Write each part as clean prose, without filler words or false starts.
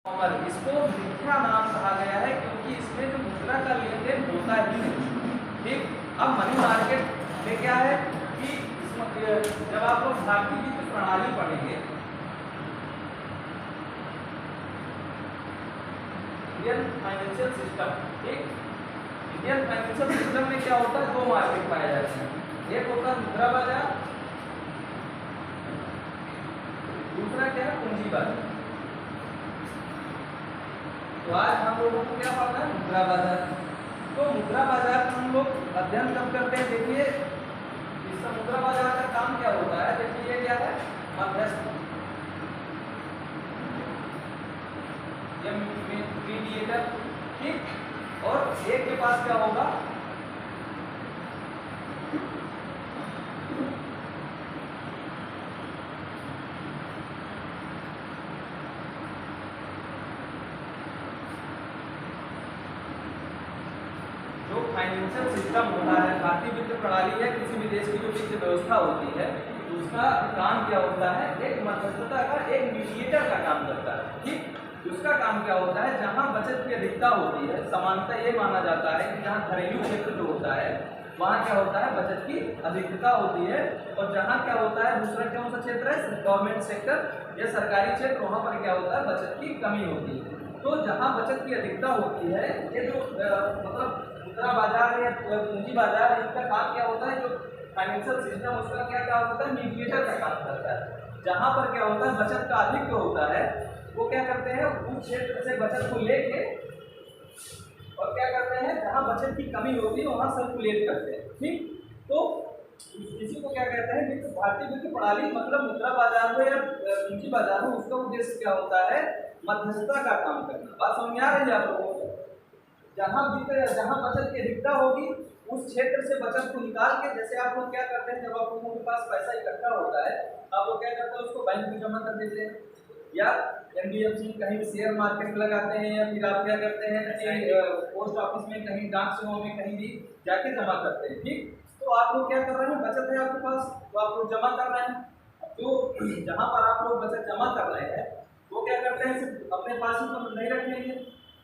और इसको मिथ्या नाम कहा गया है क्योंकि इसमें जो मुद्रा का लेन देन होता ही नहीं। ठीक, अब मनी मार्केट में क्या है कि जब आप लोग भारतीय वित्त प्रणाली पढ़ेंगे, इंडियन फाइनेंशियल सिस्टम, ठीक, इंडियन फाइनेंशियल सिस्टम में क्या होता है, दो मार्केट पाए जाते हैं। एक होता है मुद्रा बाजार, दूसरा क्या है, पूंजी बाजार। तो आज हम लोगों को क्या पढ़ना है, मुद्रा बाजार। तो मुद्रा बाजार का हम लोग अध्ययन कब करते हैं, देखिए इसका मुद्रा बाजार का काम क्या होता है। देखिए ये क्या है, मध्यस्थ, ये मीडिएटर, ठीक, और एक के पास क्या होगा, फाइनेंशियल सिस्टम होता है, भारतीय वित्त प्रणाली है, किसी भी देश की जो वित्त व्यवस्था होती है उसका काम क्या होता है, एक मध्यस्थता का, एक मीडिएटर का काम करता है। ठीक, उसका काम क्या होता है, जहां बचत की अधिकता होती है, सामान्यतः ये माना जाता है कि जहां घरेलू क्षेत्र जो होता है वहां क्या होता है, बचत की अधिकता होती है, और जहां क्या होता है, दूसरा कौन सा क्षेत्र है, गवर्नमेंट सेक्टर या सरकारी क्षेत्र, वहां पर क्या होता है, बचत की कमी होती है। तो जहां बचत की अधिकता होती है, ये जो मतलब मुद्रा बाजार या पूंजी बाजार, इनका काम क्या होता है, जो फाइनेंशियल सिस्टम उसका क्या क्या होता है, मीडिएटर का काम करता है। जहां पर क्या होता है, बचत का अधिक होता है, वो क्या करते हैं, उस क्षेत्र से बचत को लेके और क्या करते हैं, जहां बचत की कमी होती है वहां सर्कुलेट करते हैं। ठीक, तो इसी को क्या कहते हैं, वित्त, भारतीय वित्त प्रणाली, मतलब मुद्रा बाजार में या पूंजी बाजार में उसका उद्देश्य क्या होता है, मध्यस्थता का काम करना। बात समझ में आ रही है आप लोगों को। जहां बचत की अधिकता होगी उस क्षेत्र से बचत को निकाल के, जैसे आप लोग क्या करते हैं, जब आप लोगों के पास पैसा इकट्ठा होता है आप लोग क्या करते हैं, उसको बैंक में जमा कर देते हैं, या एनबीएफसी कहीं शेयर मार्केट में लगाते हैं, या फिर आप क्या करते हैं, पोस्ट ऑफिस में, कहीं डाक सेवाओं में, कहीं भी जाके जमा करते हैं। ठीक, तो आप लोग क्या कर रहे हैं, बचत है आपके पास तो आप लोग जमा कर रहे हैं। जो जहां पर आप लोग बचत जमा कर रहे हैं वो क्या करते हैं, सिर्फ अपने पास ही तो नहीं रखेंगे,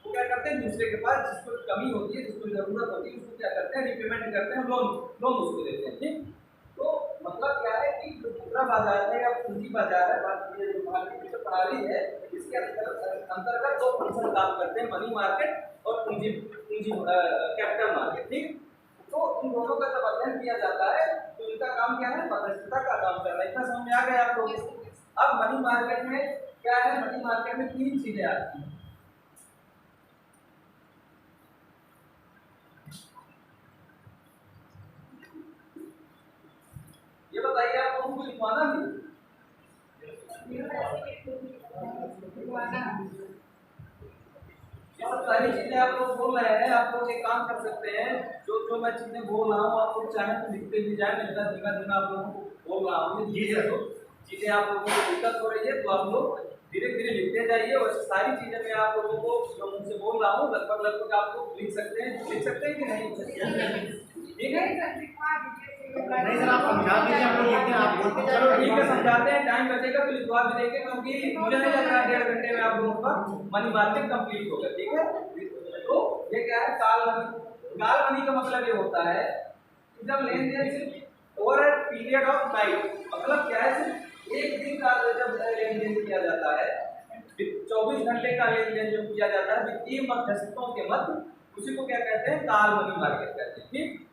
वो क्या करते हैं, दूसरे के पास जिसको कमी होती है, जिसको जरूरत होती है, उसको क्या करते हैं, रिपेमेंट करते हैं, लोन उसको देते हैं। ठीक, तो मतलब क्या है कि जो मुद्रा बाजार है या पूंजी बाजार है, भारतीय वित्त प्रणाली है, इसके अंतर्गत दो फंक्शन काम करते हैं, मनी मार्केट और पूंजी कैपिटल मार्केट। ठीक, तो इन दोनों का जब अध्ययन किया जाता है तो इनका काम क्या है, मध्यस्थता का काम करना है। इतना समझ में आ गया आप लोगों को। अब मनी मार्केट में क्या है, मनी मार्केट में तीन चीजें आती हैं। ये बताइए आप लोगों को लिखवाना भी, ये सब सारी चीजें आप लोग बोल रहे हैं, आप लोग एक काम कर सकते हैं, जो मैं चीजें बोल रहा हूँ आप लोग चाहें तो लिखते भी जाए, मैं धीमा धीमा आप लोगों को बोल रहा हूँ। तो चीजें आप लोगों को दिक्कत हो रही है तो आप लोग धीरे धीरे लिखते जाइए, और सारी चीजें मैं आप लोगों को जो मुझसे बोल रहा हूँ लगभग आप लोग लिख सकते हैं कि नहीं, ठीक है। नहीं सर, आप समझा दीजिए, हम लोग लिखते हैं, आप बोलते हैं। चलो ठीक है, समझाते हैं, टाइम बचेगा तो लिखवा भी देंगे, क्योंकि मुझे नहीं लग रहा 1.5 घंटे में आप लोगों का मनी मार्केट कंप्लीट होगा। ठीक है, तो ये क्या है, काल मनी का मतलब ये होता है कि जब लेन देन सिर्फ over a period of night, मतलब क्या है, सिर्फ एक दिन का जब लेन देन किया जाता है, 24 घंटे का लेन देन जो किया जाता है वित्तीय मध्यस्थों के मध्य, उसी को क्या कहते हैं, काल मनी मार्केट कहते हैं। ठीक,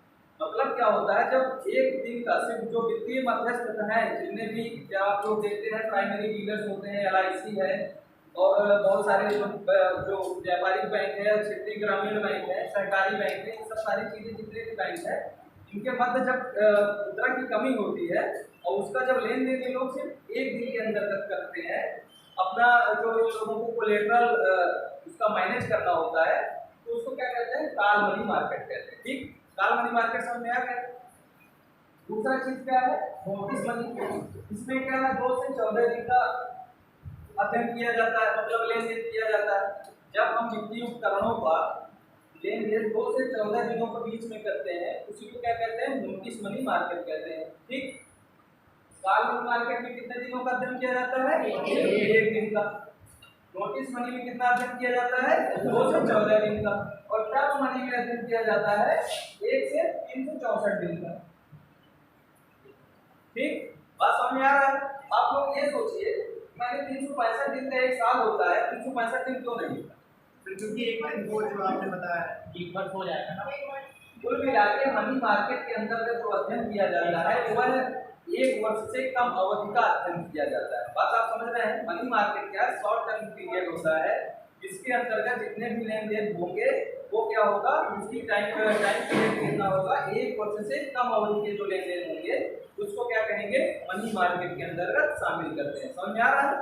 मतलब क्या होता है, जब एक दिन का सिर्फ जो वित्तीय मध्यस्थ हैं, जितने भी क्या आप लोग देखते हैं, प्राइमरी डीलर्स होते हैं, एलआईसी है, और बहुत सारे जो व्यापारिक बैंक है, क्षेत्रीय ग्रामीण बैंक है, सहकारी बैंक है, सब सारी चीजें जितने भी बैंक है, इनके मध्य जब मुद्रा की कमी होती है और उसका जब लेन देन ये लोग सिर्फ एक दिन के अंतर्गत करते हैं, अपना जो लोगों को कोलेटरल उसका मैनेज करना होता है, तो उसको क्या कहते हैं, काल मनी मार्केट कहते हैं। ठीक, काल मनी मार्केट समझ में आ गया। दूसरा चीज क्या है, नोटिस मनी। इसमें क्या है, 2 से 14 दिन का अध्ययन किया जाता है, मतलब लेन देन किया जाता है। जब हम वित्तीय उपकरणों का लेन देन 2 से 14 दिनों के बीच में करते हैं, उसी को क्या कहते हैं, नोटिस मनी मार्केट कहते हैं। ठीक, काल मनी मार्केट में कितने दिनों का अध्ययन किया जाता है, 1 दिन का। नोटिस मनी में कितना अर्जन किया जाता है? 2 से 14 दिन का। और टर्म मनी में अर्जन किया जाता है 1 से 364 दिन का। ठीक, बात समझ में आ रहा है? आप लोग ये सोचिए, मैंने 365 दिन का एक साल होता है, 365 दिन क्यों नहीं होता? क्योंकि एक दिन वो जो आपने बताया एक बार हो जाएगा ना। कुल मिला के मनी मार्केट के अंतर्गत जो अध्ययन किया जाता है वह 1 वर्ष से कम अवधि का अध्ययन किया जाता है। बात आप समझ रहे हैं? मनी मार्केट क्या है? शॉर्ट टर्म पीरियड होता है, इसके अंतर्गत जितने भी लेन देन होंगे वो क्या होगा, उसकी टाइम पीरियड कितना होगा, 1 वर्ष से कम अवधि के जो लेन देन होंगे उसको क्या कहेंगे, मनी मार्केट के अंतर्गत शामिल करते हैं। समझ में आ रहा है?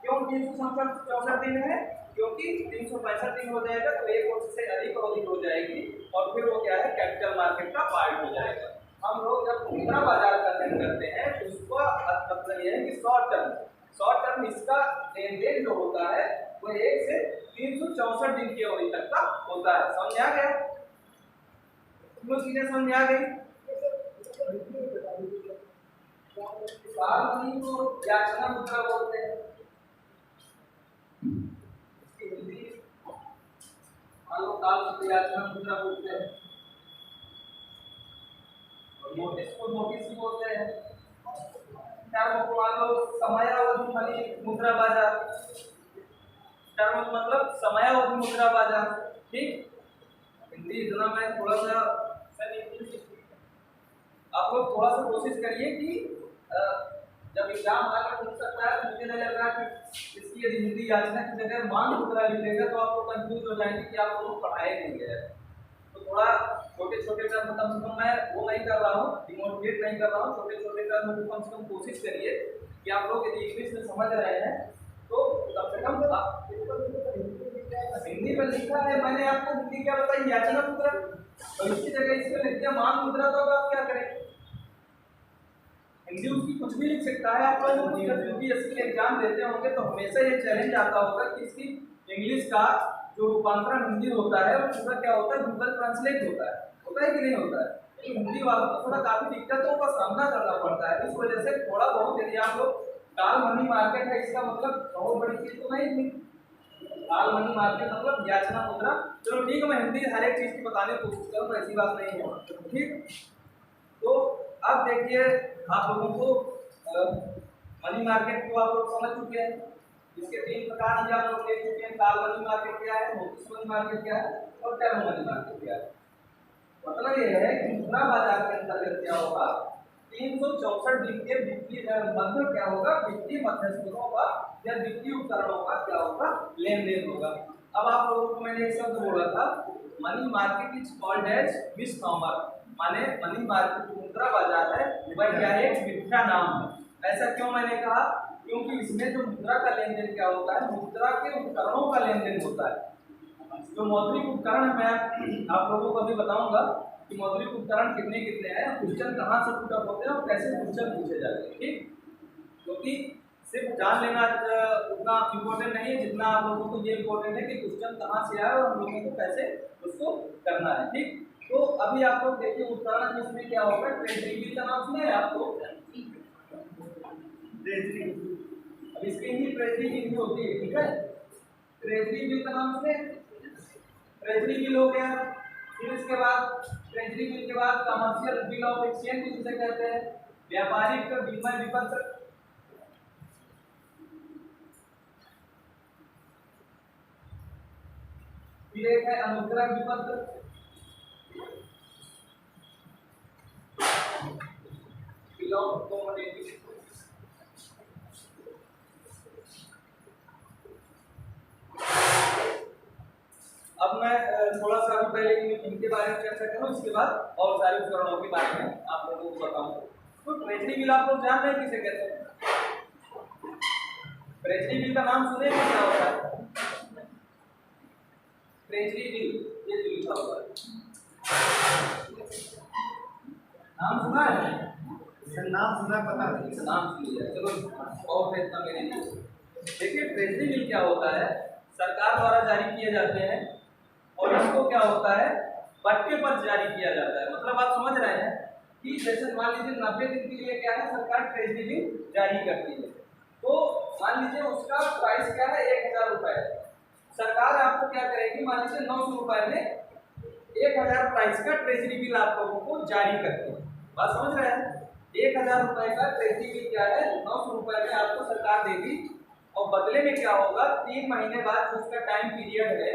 क्यों 364 दिन है? क्योंकि 365 दिन हो जाएगा तो 1 वर्ष से अधिक अवधि हो जाएगी और फिर वो क्या है, कैपिटल मार्केट का पार्ट हो जाएगा। हम लोग जब मुद्रा बाजार का अध्ययन करते हैं तो उसका मतलब यह है कि शॉर्ट टर्म इसका लेन देन जो होता है वो 1 से 364 दिन की अवधि तक का होता है। समझ आ गया? दोनों चीजें समझ आ गई? साल मनी को याचना मुद्रा बोलते हैं। काल याचना मुद्रा बोलते हैं। नोटिस को नोटिस भी बोलते हैं। टर्म को मान लो समयावधि मनी मुद्रा बाजार। टर्म मतलब समयावधि मुद्रा बाजार। ठीक, हिंदी इतना मैं थोड़ा सा आप लोग थोड़ा सा कोशिश करिए कि जब एग्जाम आगे पूछ सकता है तो मुझे नहीं लग रहा कि इसकी यदि हिंदी याचना की जगह मान मुद्रा लिखेगा तो आप लोग कंफ्यूज हो जाएंगे कि आप लोग पढ़ाए नहीं गए। तो थोड़ा छोटे छोटे टर्म कम से कम मैं वो नहीं कर रहा हूँ, डिमोटिवेट नहीं कर रहा हूँ, छोटे छोटे टर्म को कम से कम कोशिश करिए कि आप लोग यदि इंग्लिश में समझ रहे हैं तो कम से कम हिंदी में लिखा है, मैंने आपको हिंदी क्या बताई, याचना मुद्रा, और इसकी जगह इसमें लिख दिया मान मुद्रा, तो आप क्या करें? हिंदी उसकी कुछ भी लिख सकता है। आप लोग जब यूपीएससी के एग्जाम देते होंगे तो हमेशा ये चैलेंज आता होगा कि इसकी इंग्लिश का जो रूपांतरण हिंदी होता है वो पूरा क्या होता है, गूगल ट्रांसलेट होता है कि नहीं होता है? तो हिंदी वालों को थोड़ा काफी दिक्कतों का सामना करना पड़ता है। इस वजह से थोड़ा बहुत यदि आप लोग काल मनी मार्केट है, इसका मतलब बहुत बड़ी चीज तो नहीं थी। काल मनी मार्केट मतलब याचना मुद्रा। चलो ठीक है, मैं हिंदी हर एक चीज की बताने की कोशिश करूँगा, ऐसी बात नहीं है। ठीक, तो अब देखिए आप लोगों को मनी मार्केट को आप लोग समझ चुके हैं। इसके 3 प्रकार ही आप लोग देख चुके हैं, काल मनी मार्केट क्या है, नोटिस मनी मार्केट क्या है और टर्म मनी मार्केट क्या है। मतलब ये है कि मुद्रा बाजार के अंतर्गत क्या होगा, 364 दिन के वित्तीय मतलब क्या होगा, वित्तीय मध्यस्थों का या वित्तीय उपकरणों का क्या होगा, लेन देन होगा। अब आप लोगों को मैंने एक शब्द बोला था, money market is called as misnomer, माने मनी मार्केट मुद्रा बाजार है वह क्या है, एक मिथ्या नाम है। ऐसा क्यों मैंने कहा, क्योंकि इसमें जो मुद्रा का लेन देन क्या होता है, मुद्रा के उपकरणों का लेन देन होता है। जो मौद्रिक उपकरण मैं आप लोगों को अभी बताऊंगा कि मौद्रिक उपकरण कितने कितने हैं, क्वेश्चन कहाँ से पुट अप होते हैं और कैसे क्वेश्चन पूछे जाते हैं। ठीक, क्योंकि सिर्फ जान लेना उतना इम्पोर्टेंट नहीं है जितना आप लोगों को ये इम्पोर्टेंट है कि क्वेश्चन कहाँ से आए और हम लोगों को कैसे उसको करना है। ठीक, तो अभी आप लोग देखिए उपकरण इसमें क्या होगा, ट्रेजरी बिल का नाम सुना है आपको? ट्रेजरी, अब इसकी ही ट्रेजरी बिल होती है। ठीक है, ट्रेजरी बिल का नाम सुने? ट्रेजरी बिल हो गया। फिर इसके बाद ट्रेजरी बिल के बाद कमर्शियल बिल ऑफ एक्सचेंज जिसे कहते हैं, व्यापारिक विनिमय विपत्र, फिर एक है अनुग्रह विपत्र, बिल ऑफ कमोडिटी। अब मैं थोड़ा सा अभी पहले इनके बारे में चर्चा करूँ, इसके बाद और सारे उपकरणों के बारे में आप लोगों को बताऊँ। तो ट्रेजरी बिल आप लोग जान रहे हैं किसे कहते हैं? ट्रेजरी बिल का नाम सुने हैं, क्या होता है ट्रेजरी बिल? ये जो लिखा हुआ है नाम सुना है? नाम सुना, पता नहीं, नाम सुन लिया, चलो और इतना मेरे लिए। देखिए ट्रेजरी बिल क्या होता है, सरकार द्वारा जारी किए जाते हैं और इसको क्या होता है, पट्टे पर जारी किया जाता है। मतलब आप समझ रहे हैं कि जैसे मान लीजिए 90 दिन के लिए क्या है, सरकार ट्रेजरी बिल जारी करती है। तो मान लीजिए उसका प्राइस क्या है 1000 रुपए। सरकार आपको क्या करेगी, मान लीजिए 900 रुपए में 1000 प्राइस का ट्रेजरी बिल आप लोगों को जारी करते हैं। बात समझ रहे हैं? 1000 रुपए का ट्रेजरी बिल क्या है, 900 रुपए में आपको सरकार देगी और बदले में क्या होगा, 3 महीने बाद जो उसका टाइम पीरियड है,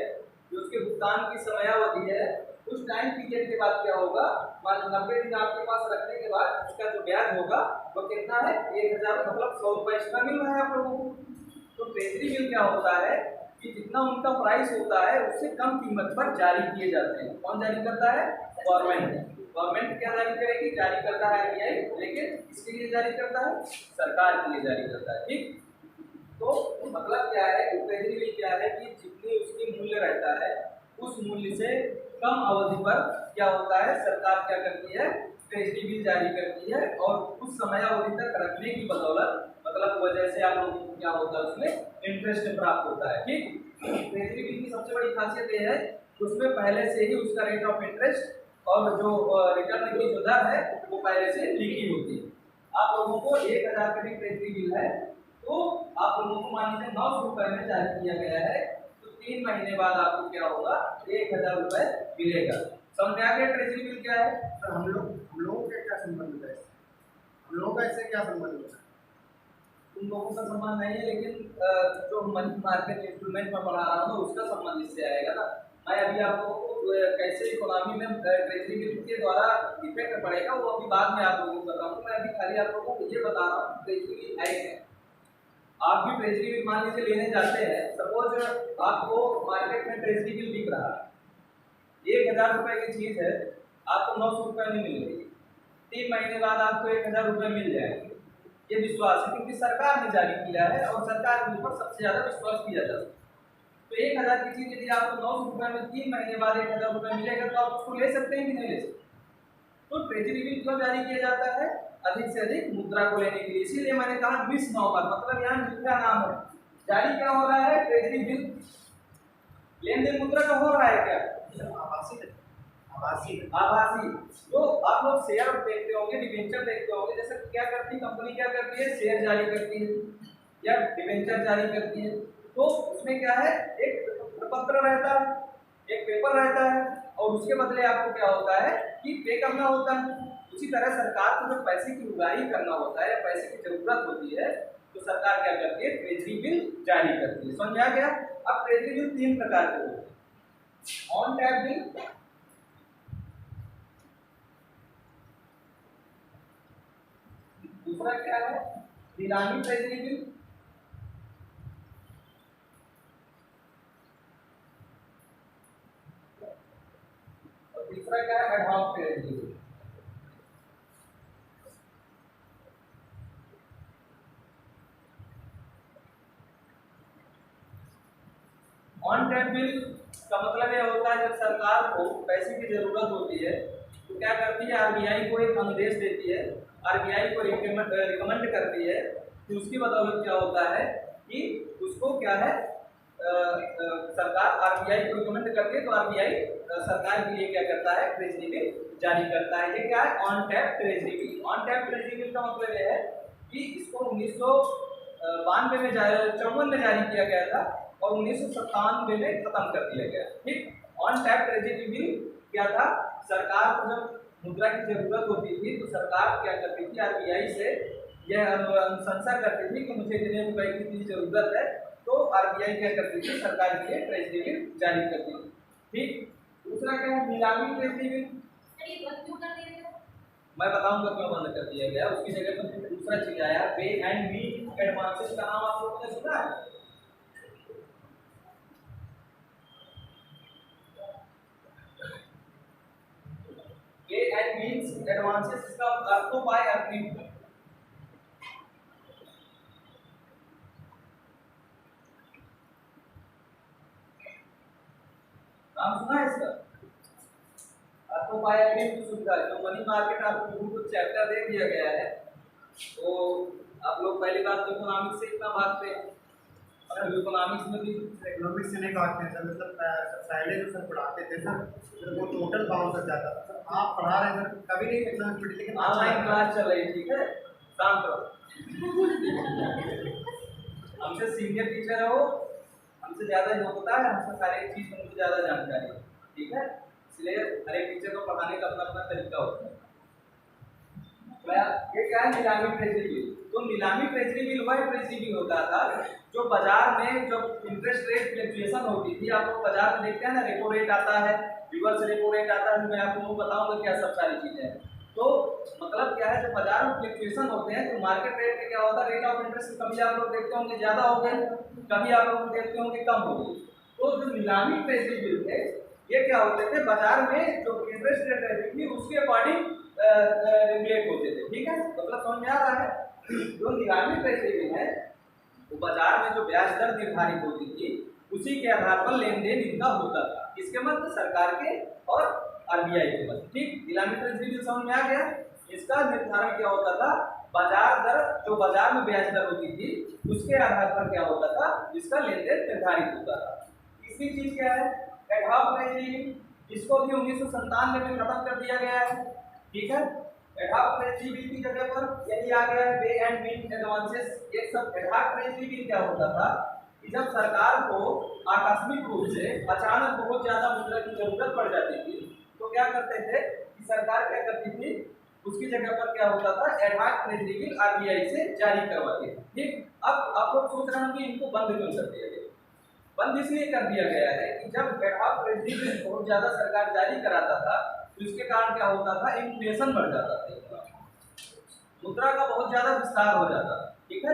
जो उसके भुगतान की समयावधि है, उस टाइम पीरियड के बाद क्या होगा, मान 90 दिन आपके पास रखने के बाद उसका जो ब्याज होगा वो कितना है, 1000 मतलब 100 रुपए इसका मिल रहा है आप लोगों को। तो ट्रेजरी बिल क्या होता है कि जितना उनका प्राइस होता है उससे कम कीमत पर जारी किए जाते हैं। कौन जारी करता है? गवर्नमेंट। गवर्नमेंट क्या जारी करेगी? जारी करता है आरबीआई, लेकिन किसके लिए जारी करता है? सरकार के लिए जारी करता है। ठीक, तो मतलब क्या है, ट्रेजरी बिल क्या है कि जितनी उसकी मूल्य रहता है उस मूल्य से कम अवधि पर क्या होता है, सरकार क्या करती है, ट्रेजरी बिल जारी करती है और कुछ समयावधि तक रखने की बदौलत मतलब वजह से आप लोगों को क्या होता है, उसमें इंटरेस्ट प्राप्त होता है। ठीक, ट्रेजरी बिल की सबसे बड़ी खासियत ये है कि उसमें पहले से ही उसका रेट ऑफ इंटरेस्ट और जो रिटर्न की जो दर है वो पहले से लिखी होती है। आप लोगों को 1000 का भी ट्रेजरी बिल है तो आप लोगों को मान लीजिए 900 रुपए में जारी किया गया है, तो 3 महीने बाद आपको क्या होगा, 1000 रुपए मिलेगा। समझ में आ गया ट्रेजरी बिल क्या है? सर हम लोगों का क्या संबंध है? हम लोगों का इससे क्या संबंध है? तुम लोगों का संबंध नहीं है, लेकिन जो मनी मार्केट इंस्ट्रूमेंट में पढ़ा रहा हूँ उसका संबंध इससे आएगा ना। मैं अभी आप लोगों को कैसे इकोनॉमी में ट्रेजरी बिल के द्वारा इफेक्ट पड़ेगा वो अभी बाद में आप लोगों को बताऊंगा। मैं अभी खाली आप लोगों को ये बता रहा हूँ ट्रेजरी बिल है क्या। आप भी ट्रेजरी बिल मान लीजिए लेने जाते हैं, सपोज आपको मार्केट में ट्रेजरी बिल बिक रहा है, 1000 रुपए की चीज है, आपको 900 रुपए में मिल रही है, 3 महीने बाद आपको 1000 रुपए मिल जाएंगे। ये विश्वास है क्योंकि सरकार ने जारी किया है और सरकार के ऊपर सबसे ज्यादा विश्वास किया जाता है। तो 1000 की चीज यदि आपको 900 रुपए में 3 महीने बाद 1000 रुपए मिलेगा तो आप उसको ले सकते हैं कि नहीं ले सकते? तो ट्रेजरी बिल क्यों जारी किया जाता है? अधिक से अधिक मुद्रा को लेने के लिए। इसीलिए मैंने कहा मिसनॉमर, मतलब यहाँ मिथ्या नाम है। जारी क्या हो रहा है? Treasury bill. लेन देन मुद्रा का हो रहा है क्या? आभासी। तो आप लोग शेयर देखते होंगे, डिबेंचर देखते होंगे, जैसे क्या करती कंपनी, क्या करती है, शेयर जारी करती है या डिबेंचर जारी करती है। तो उसमें क्या है, एक पत्र रहता है, एक पेपर रहता है और उसके बदले आपको क्या होता है कि पे करना होता है। उसी तरह सरकार को जब पैसे की उगाही करना होता है या पैसे की जरूरत होती है तो सरकार क्या करती है, ट्रेजरी बिल जारी करती है। समझ आ गया? अब ट्रेजरी बिल 3 प्रकार के होते हैं। ऑन टैप बिल, दूसरा क्या है, नीलामी ट्रेजरी बिल, और तीसरा क्या है, ad hoc treasury bill. On tap bill का मतलब यह होता है जब सरकार को पैसे की जरूरत होती है तो क्या करती है, आरबीआई को एक आदेश देती है, आरबीआई को रिकमेंड करती है कि उसकी बदौलत क्या होता है कि उसको क्या है, सरकार आरबीआई को रिकमेंड करती है तो आरबीआई सरकार के लिए क्या करता है, ट्रेजरी बिल जारी करता है। ये क्या है, on tap treasury bill. On tap treasury bill का मतलब यह है कि इसको 1992 में 54 में जारी किया गया था और 1997 में खत्म कर दिया गया। ठीक, ऑन टैप ट्रेजरी बिल क्या था, सरकार को जब मुद्रा की जरूरत होती थी तो सरकार क्या करती थी, आरबीआई से यह अनुशंसा करती थी कि मुझे इतने रुपए की जरूरत है, तो आरबीआई क्या करती थी, सरकार के लिए ट्रेजरी बिल जारी करती थी। ठीक, दूसरा क्या है, नीलामी ट्रेजरी बिल। मैं बताऊंगा क्यों बंद कर दिया गया, उसकी जगह पर दूसरा चीज आया, पे एंड मीट एडवांसेस का नाम आप लोगों ने सुना है? पे एंड मीट एडवांसेस, इसका अर्थ बाय अर्निंग। नाम सुना है इसका? आपको पाया की सुविधा है, जो मनी मार्केट आपको बिल्कुल चैप्टर दे दिया गया है, तो आप लोग पहली बात तो इकोनॉमिक्स से इतना भागते हैं और इकोनॉमिक्स में भी इकोनॉमिक्स से नहीं काटते हैं सर, मतलब पहले जो सर पढ़ाते थे सर, फिर वो टोटल बाउंड कर जाता था। सर आप पढ़ा रहे हैं सर, कभी नहीं इतना पढ़ी, लेकिन ऑनलाइन क्लास चल रही, ठीक है, शांत रहो। हमसे सीनियर टीचर है वो, हमसे ज़्यादा योग्यता है, हमसे सारी चीज़ में मुझे ज़्यादा जानकारी है, ठीक है। इसलिए हर एक टीचर को पढ़ाने का अपना अपना तरीका होता है। ये क्या है, नीलामी ट्रेजरी बिल। तो नीलामी ट्रेजरी बिल वह ट्रेजरी बिल होता था जो बाजार में जब इंटरेस्ट रेट फ्लक्चुएशन होती थी, आप लोग बाजार में देखते हैं ना, रेपो रेट आता है, रिवर्स रेपो रेट आता है, मैं आपको बताऊंगा क्या सब सारी चीजें हैं। तो मतलब क्या है, जब बाजार में फ्लक्चुएशन होते हैं तो मार्केट रेट में क्या होता है, रेट ऑफ इंटरेस्ट कभी आप लोग देखते होंगे ज्यादा हो गए, कभी आप लोग देखते होंगे कम हो गई। तो जो नीलामी ट्रेजरी बिल थे ये क्या होते थे, बाजार में जो इंटरेस्ट रेट रहती थी उसके अकॉर्डिंग रेगुलेट होते थे, ठीक है। मतलब समझ में आ रहा है। जो नीलामी ट्रेजरी बिल है वो बाजार में जो ब्याज दर निर्धारित होती थी उसी के आधार पर लेन देन इनका होता था, किसके मध्य, सरकार के और आरबीआई के मध्य, ठीक। नीलामी ट्रेजरी बिल समझ में आ गया। इसका निर्धारण क्या होता था, बाजार दर, जो बाजार में ब्याज दर होती थी उसके आधार पर क्या होता था, इसका लेन देन निर्धारित होता था। तीसरी चीज क्या है, एडहॉक ट्रेजरी बिल, इसको भी 1997 में खत्म कर दिया गया है, ठीक है। एडहॉक ट्रेजरी बिल की जगह पर यही आ गया है, पे एंड मीन एडवांसेस। एक सब एडहॉक ट्रेजरी बिल क्या होता था कि जब सरकार को आकस्मिक रूप से अचानक बहुत ज्यादा मुद्रा की जरूरत पड़ जाती थी तो क्या करते थे कि सरकार क्या करती थी, उसकी जगह पर क्या होता था, एडहॉक ट्रेजरी बिल आरबीआई से जारी करवाती थी, ठीक। अब आप लोग सोच रहे हैं कि इनको बंद क्यों कर दिया गया। बंद इसलिए कर दिया गया है कि जब एडहॉक ट्रेजरी बिल बहुत ज्यादा सरकार जारी कराता था तो इसके कारण क्या होता था, इन्फ्लेशन बढ़ जाता था, मुद्रा का बहुत ज्यादा विस्तार हो जाता था, ठीक है।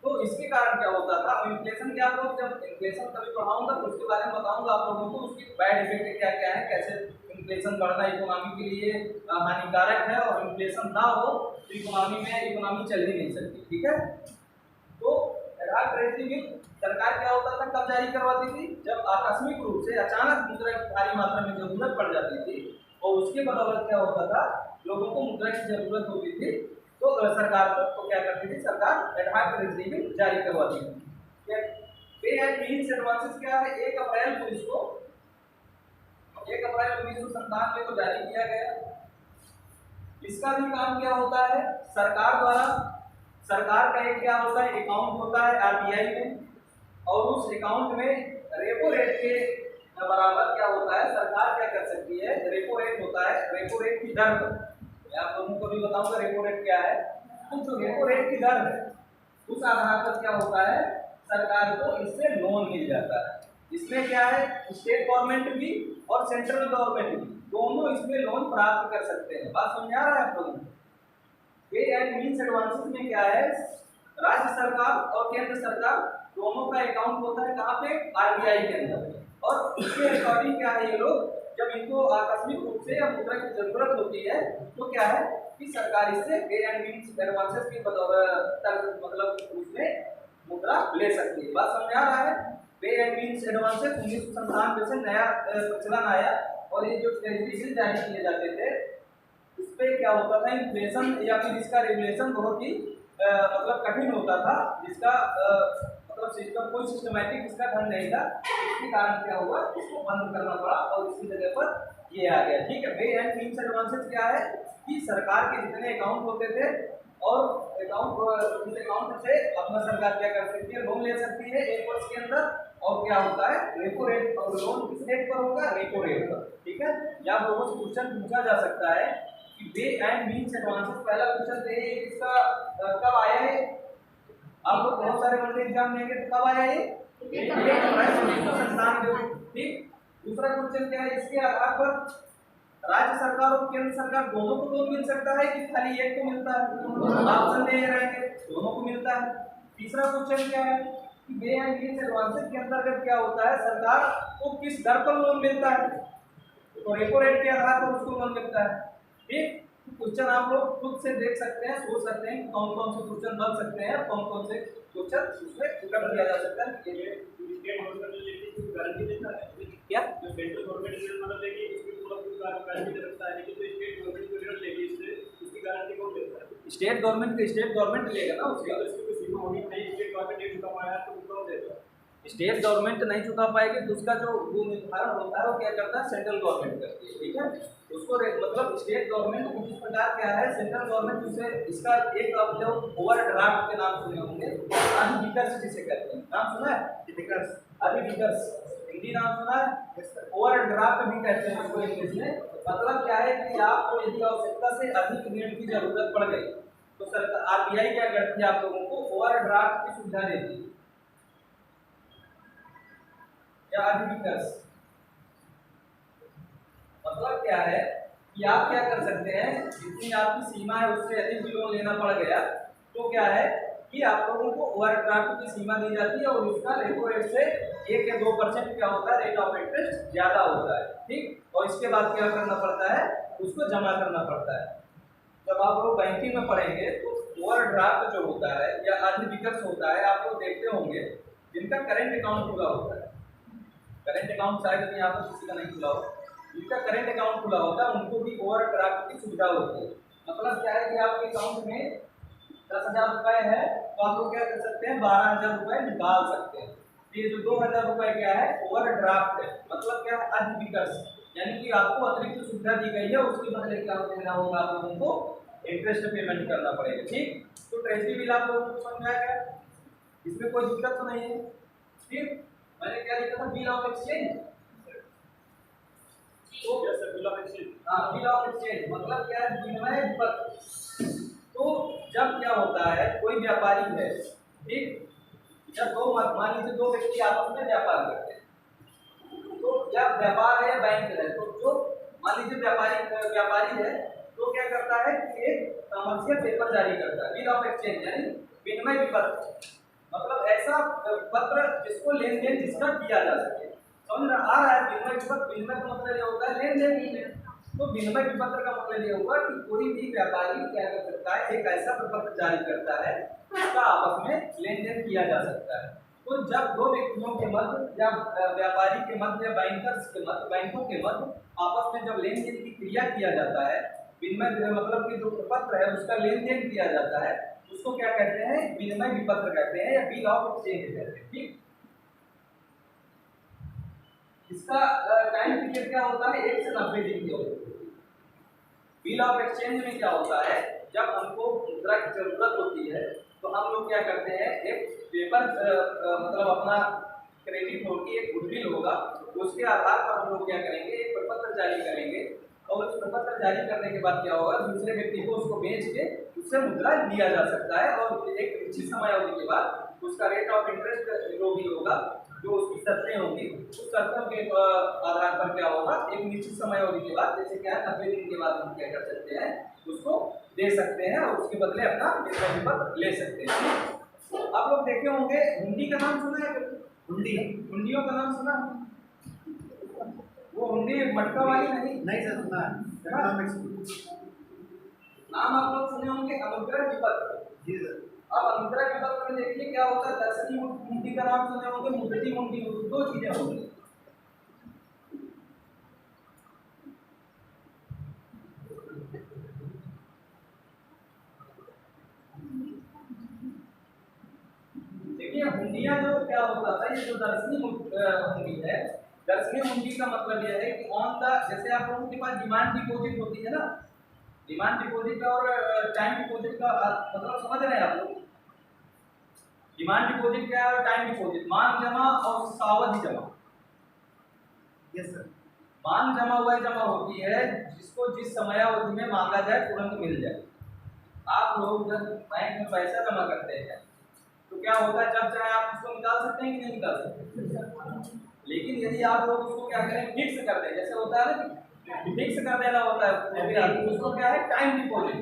तो इसके कारण क्या होता था, इन्फ्लेशन क्या, आप लोग जब इन्फ्लेशन कभी पढ़ाऊंगा तो उसके बारे में बताऊंगा आप लोगों को, उसकी बैड इफेक्ट क्या क्या है, कैसे इन्फ्लेशन बढ़ना इकोनॉमी के लिए हानिकारक है, और इन्फ्लेशन ना हो तो इकोनॉमी चल ही नहीं सकती, ठीक है। तो एडहॉक ट्रेजरी बिल सरकार क्या होता था, कब जारी करवाती थी, जब आकस्मिक रूप से अचानक मुद्रा की भारी मात्रा में जरूरत पड़ जाती थी और उसके बदौलत क्या होता था, लोगों को मुद्रा की जरूरत होती थी तो सरकार तो क्या करती थी, सरकार एडहॉक ट्रेजरी बिल जारी करवाती थी। पे एंड मीन्स एडवांसेस क्या है, 1 अप्रैल को इसको 1 अप्रैल 1997 को जारी किया गया। इसका भी काम क्या होता है, सरकार द्वारा, सरकार का एक क्या होता है, अकाउंट होता है आरबीआई में, और उस अकाउंट में रेपो रेट के बराबर क्या होता है, सरकार क्या कर सकती है, रेपो रेट होता है, रेपो रेट की दर पर, मैं आप लोगों को भी बताऊंगा रेपो रेट क्या है। तो जो रेपो रेट की दर है उस आधार पर क्या होता है, सरकार को इससे लोन मिल जाता है। इसमें क्या है, स्टेट गवर्नमेंट भी और सेंट्रल गवर्नमेंट भी दोनों इसमें लोन प्राप्त कर सकते हैं। बात समझ आ रहा है आप लोगों को। पे एंड मीन्स एडवांसेस में क्या है, राज्य सरकार और केंद्र सरकार दोनों का अकाउंट होता है, कहाँ पे, आरबीआई के अंदर, और उसके अकॉर्डिंग क्या है, ये लोग जब इनको आकस्मिक रूप से या मुद्रा की जरूरत होती है तो क्या है कि सरकार इससे पे एंड मीन्स एडवांसेस की बदौलत मतलब उसमें मुद्रा ले सकती है। बात समझ आ रहा है। पे एंड मीन्स एडवांसेस 1997 से नया प्रचलन आया, और ये जो ट्रेजरी बिल जारी किए जाते थे इस पे क्या होता था, इन्फ्लेशन या फिर इसका रेगुलेशन बहुत ही मतलब कठिन होता था, जिसका मतलब सिस्टम कोई सिस्टमैटिक इसका ढंग नहीं था। इसके कारण क्या हुआ, इसको बंद करना पड़ा और इसकी जगह पर ये आ गया, ठीक है। पे एंड मीन्स एडवांसेस क्या है कि सरकार के जितने अकाउंट होते थे और अकाउंट, उस अकाउंट से अपना सरकार क्या कर सकती है, लोन ले सकती है 1 वर्ष के अंदर, और क्या होता है, रेपो रेट, और लोन किस रेट पर होगा, रेपो रेट पर, ठीक है। या लोगों से क्वेश्चन पूछा जा सकता है कि पे एंड मीन्स एडवांसेस, पहला क्वेश्चन है इसका कब आया है, आप लोग बहुत सारे बच्चे एग्जाम देंगे तो कब आया ये, 1 अप्रैल 1997, ठीक। दूसरा क्वेश्चन क्या है, इसके आधार पर राज्य सरकार और केंद्र सरकार दोनों को लोन मिल सकता है कि खाली एक को मिलता है, ऑप्शन दे रहेंगे, दोनों को मिलता है। तीसरा क्वेश्चन क्या है कि पे एंड मीन्स एडवांसेस के अंतर्गत क्या होता है, सरकार को किस दर पर लोन मिलता है, तो रेपो रेट के आधार पर उसको लोन मिलता है, ठीक। क्वेश्चन आप लोग खुद से देख सकते हैं, सोच सकते हैं कि कौन कौन से क्वेश्चन बन सकते हैं, कौन कौन से क्वेश्चन उसमें कर दिया जा सकता है। स्टेट गवर्नमेंट ने लेकिन कुछ गारंटी देता है क्या, जो सेंट्रल गवर्नमेंट ने मतलब लेके इसकी पूरा कुछ गारंटी दे सकता है, लेकिन जो स्टेट गवर्नमेंट को ऋण लेगी इससे उसकी गारंटी कौन देता है, स्टेट गवर्नमेंट लेगा ना उसका, तो इसकी कोई सीमा होनी चाहिए, स्टेट गवर्नमेंट एक कमाया तो वो कौन देता है, स्टेट गवर्नमेंट नहीं चुका पाएगी तो उसका जो निर्धारण होता है वो क्या करता है, सेंट्रल गवर्नमेंट करती है, ठीक है। उसको मतलब स्टेट गवर्नमेंट कुछ इस प्रकार क्या है, सेंट्रल गवर्नमेंट उसे इसका एक आप लोग ओवर ड्राफ्ट के नाम सुने होंगे, अधिविकर्ष जिसे कहते हैं, नाम सुना है, अधिविकर्ष हिंदी नाम सुना है, ओवर ड्राफ्ट भी कहते हैं इसको इंग्लिश में। मतलब क्या है कि आपको यदि आवश्यकता से अधिक ऋण की जरूरत पड़ गई तो सरकार आरबीआई क्या करती है, आप लोगों को ओवर ड्राफ्ट की सुविधा देती है या अधिविकर्ष। मतलब क्या है कि आप क्या कर सकते हैं, जितनी आपकी सीमा है उससे अधिक भी लोन लेना पड़ गया तो क्या है कि आप लोगों को ओवरड्राफ्ट की सीमा दी जाती है और उसका रेपो रेट से 1 या 2% क्या होता है, रेट ऑफ इंटरेस्ट ज्यादा होता है, ठीक। और इसके बाद क्या करना पड़ता है, उसको जमा करना पड़ता है। जब आप लोग बैंकिंग में पढ़ेंगे तो ओवरड्राफ्ट जो होता है या अधिविकर्ष होता है, आप लोग देखते होंगे जिनका करेंट अकाउंट खुला होता है, करेंट अकाउंट शायद अभी यहाँ पर किसी का नहीं खुला हो, जिनका करेंट अकाउंट खुला होता है उनको भी ओवरड्राफ्ट की सुविधा होती है। मतलब क्या है कि आपके अकाउंट में 10,000 रुपए है तो आप लोग क्या कर सकते हैं, 12,000 रुपए निकाल सकते हैं। ये जो 2,000 रुपए क्या है, ओवरड्राफ्ट है। मतलब क्या है, अधिविकर्ष, यानी कि आपको अतिरिक्त सुविधा दी गई है, उसके बदले क्या देना होगा, आप लोगों को इंटरेस्ट पेमेंट करना पड़ेगा, ठीक। तो ट्रेजरी बिल आप लोगों को समझ में आया क्या, इसमें कोई दिक्कत तो नहीं है, ठीक। मैंने क्या लिखा था, bill of exchange, bill of exchange, bill of exchange मतलब क्या है, विनिमय विपत्र। तो जब क्या होता है, कोई व्यापारी है, ठीक, जब मान लीजिए दो व्यक्ति आपस में व्यापार करते हैं, तो जब व्यापार है बैंक है, तो जो मान लीजिए व्यापारी है तो क्या करता है, एक कमर्शियल पेपर जारी करता है, बिल ऑफ एक्सचेंज यानी विनिमय विपत्र। मतलब ऐसा पत्र जिसको लेन देन जिसका किया जा सके, समझ आ रहा है। विनिमय विपत्र, विनिमय का मतलब ये होता है लेन देन। तो विनिमय विपत्र का मतलब ये होगा कि कोई भी व्यापारी क्या कर सकता है, एक ऐसा प्रपत्र जारी करता है जिसका आपस में लेन देन किया जा सकता है। तो जब दो व्यक्तियों के मध्य या व्यापारी के मध्य या बैंकर्स के मध्य, बैंकों के मध्य आपस में जब लेन देन की क्रिया किया जाता है, विनिमय मतलब कि जो प्रपत्र है उसका लेन देन किया जाता है, उसको क्या कहते हैं, विनिमय विपत्र कहते हैं या बिल ऑफ एक्सचेंज कहते हैं, ठीक। इसका टाइम पीरियड क्या होता है, 1 से 90 दिन की होती है। बिल ऑफ एक्सचेंज में क्या होता है, जब हमको मुद्रा की जरूरत होती है तो हम लोग क्या करते हैं, एक पेपर मतलब अपना क्रेडिट होगी, एक गुडविल होगा, उसके आधार पर हम लोग क्या करेंगे, एक प्रपत्र जारी करेंगे और उस प्रपत्र जारी करने के बाद क्या होगा, दूसरे व्यक्ति को उसको बेच के उससे मुद्रा लिया जा सकता है और एक निश्चित समय अवधि के बाद उसका रेट ऑफ इंटरेस्ट जो भी होगा, जो उसकी शर्तें होंगी, उस शर्तों के आधार पर क्या होगा, एक निश्चित समय अवधि के बाद, जैसे क्या है 90 दिन के बाद हम क्या कर सकते हैं, उसको दे सकते हैं और उसके बदले अपना विपत्र ले सकते हैं। आप लोग देखे होंगे, हुंडी का नाम सुना है, हुंडी, हुंडियों का नाम सुना, वो हुंडी मटका वाली नहीं सर सुना है, नाम आप लोग सुने होंगे, अनुग्रह विपत्र। जी सर। अब अनुग्रह विपत्र में देखिए क्या होता है, दर्शनी हुंडी का नाम सुने होंगे, मुद्रती हुंडी, दो चीजें होंगी। देखिए हुंडियां जो क्या होता था, ये जो दर्शनी हुंडी है, दर्शनी हुंडी का मतलब यह है कि ऑन द, जैसे आप लोगों के पास डिमांड डिपॉजिट होती है ना, डिमांड डिपॉजिट और टाइम डिपॉजिट का मतलब समझ रहे हैं आप लोग। डिमांड डिपॉजिट क्या है और टाइम डिपॉजिट, मांग जमा और सावधि जमा। Yes sir. मांग जमा वह जमा होती है जिसको जिस समयावधि में मांगा जाए तुरंत मिल जाए। आप लोग जब बैंक में पैसा जमा करते हैं तो क्या होता है, जब चाहे आप उसको निकाल सकते हैं कि नहीं निकाल सकते। लेकिन यदि आप लोग उसको क्या करें, फिक्स कर दें, जैसे होता है ना फिक्स कर देना होता है, उसको क्या है टाइम डिपॉजिट,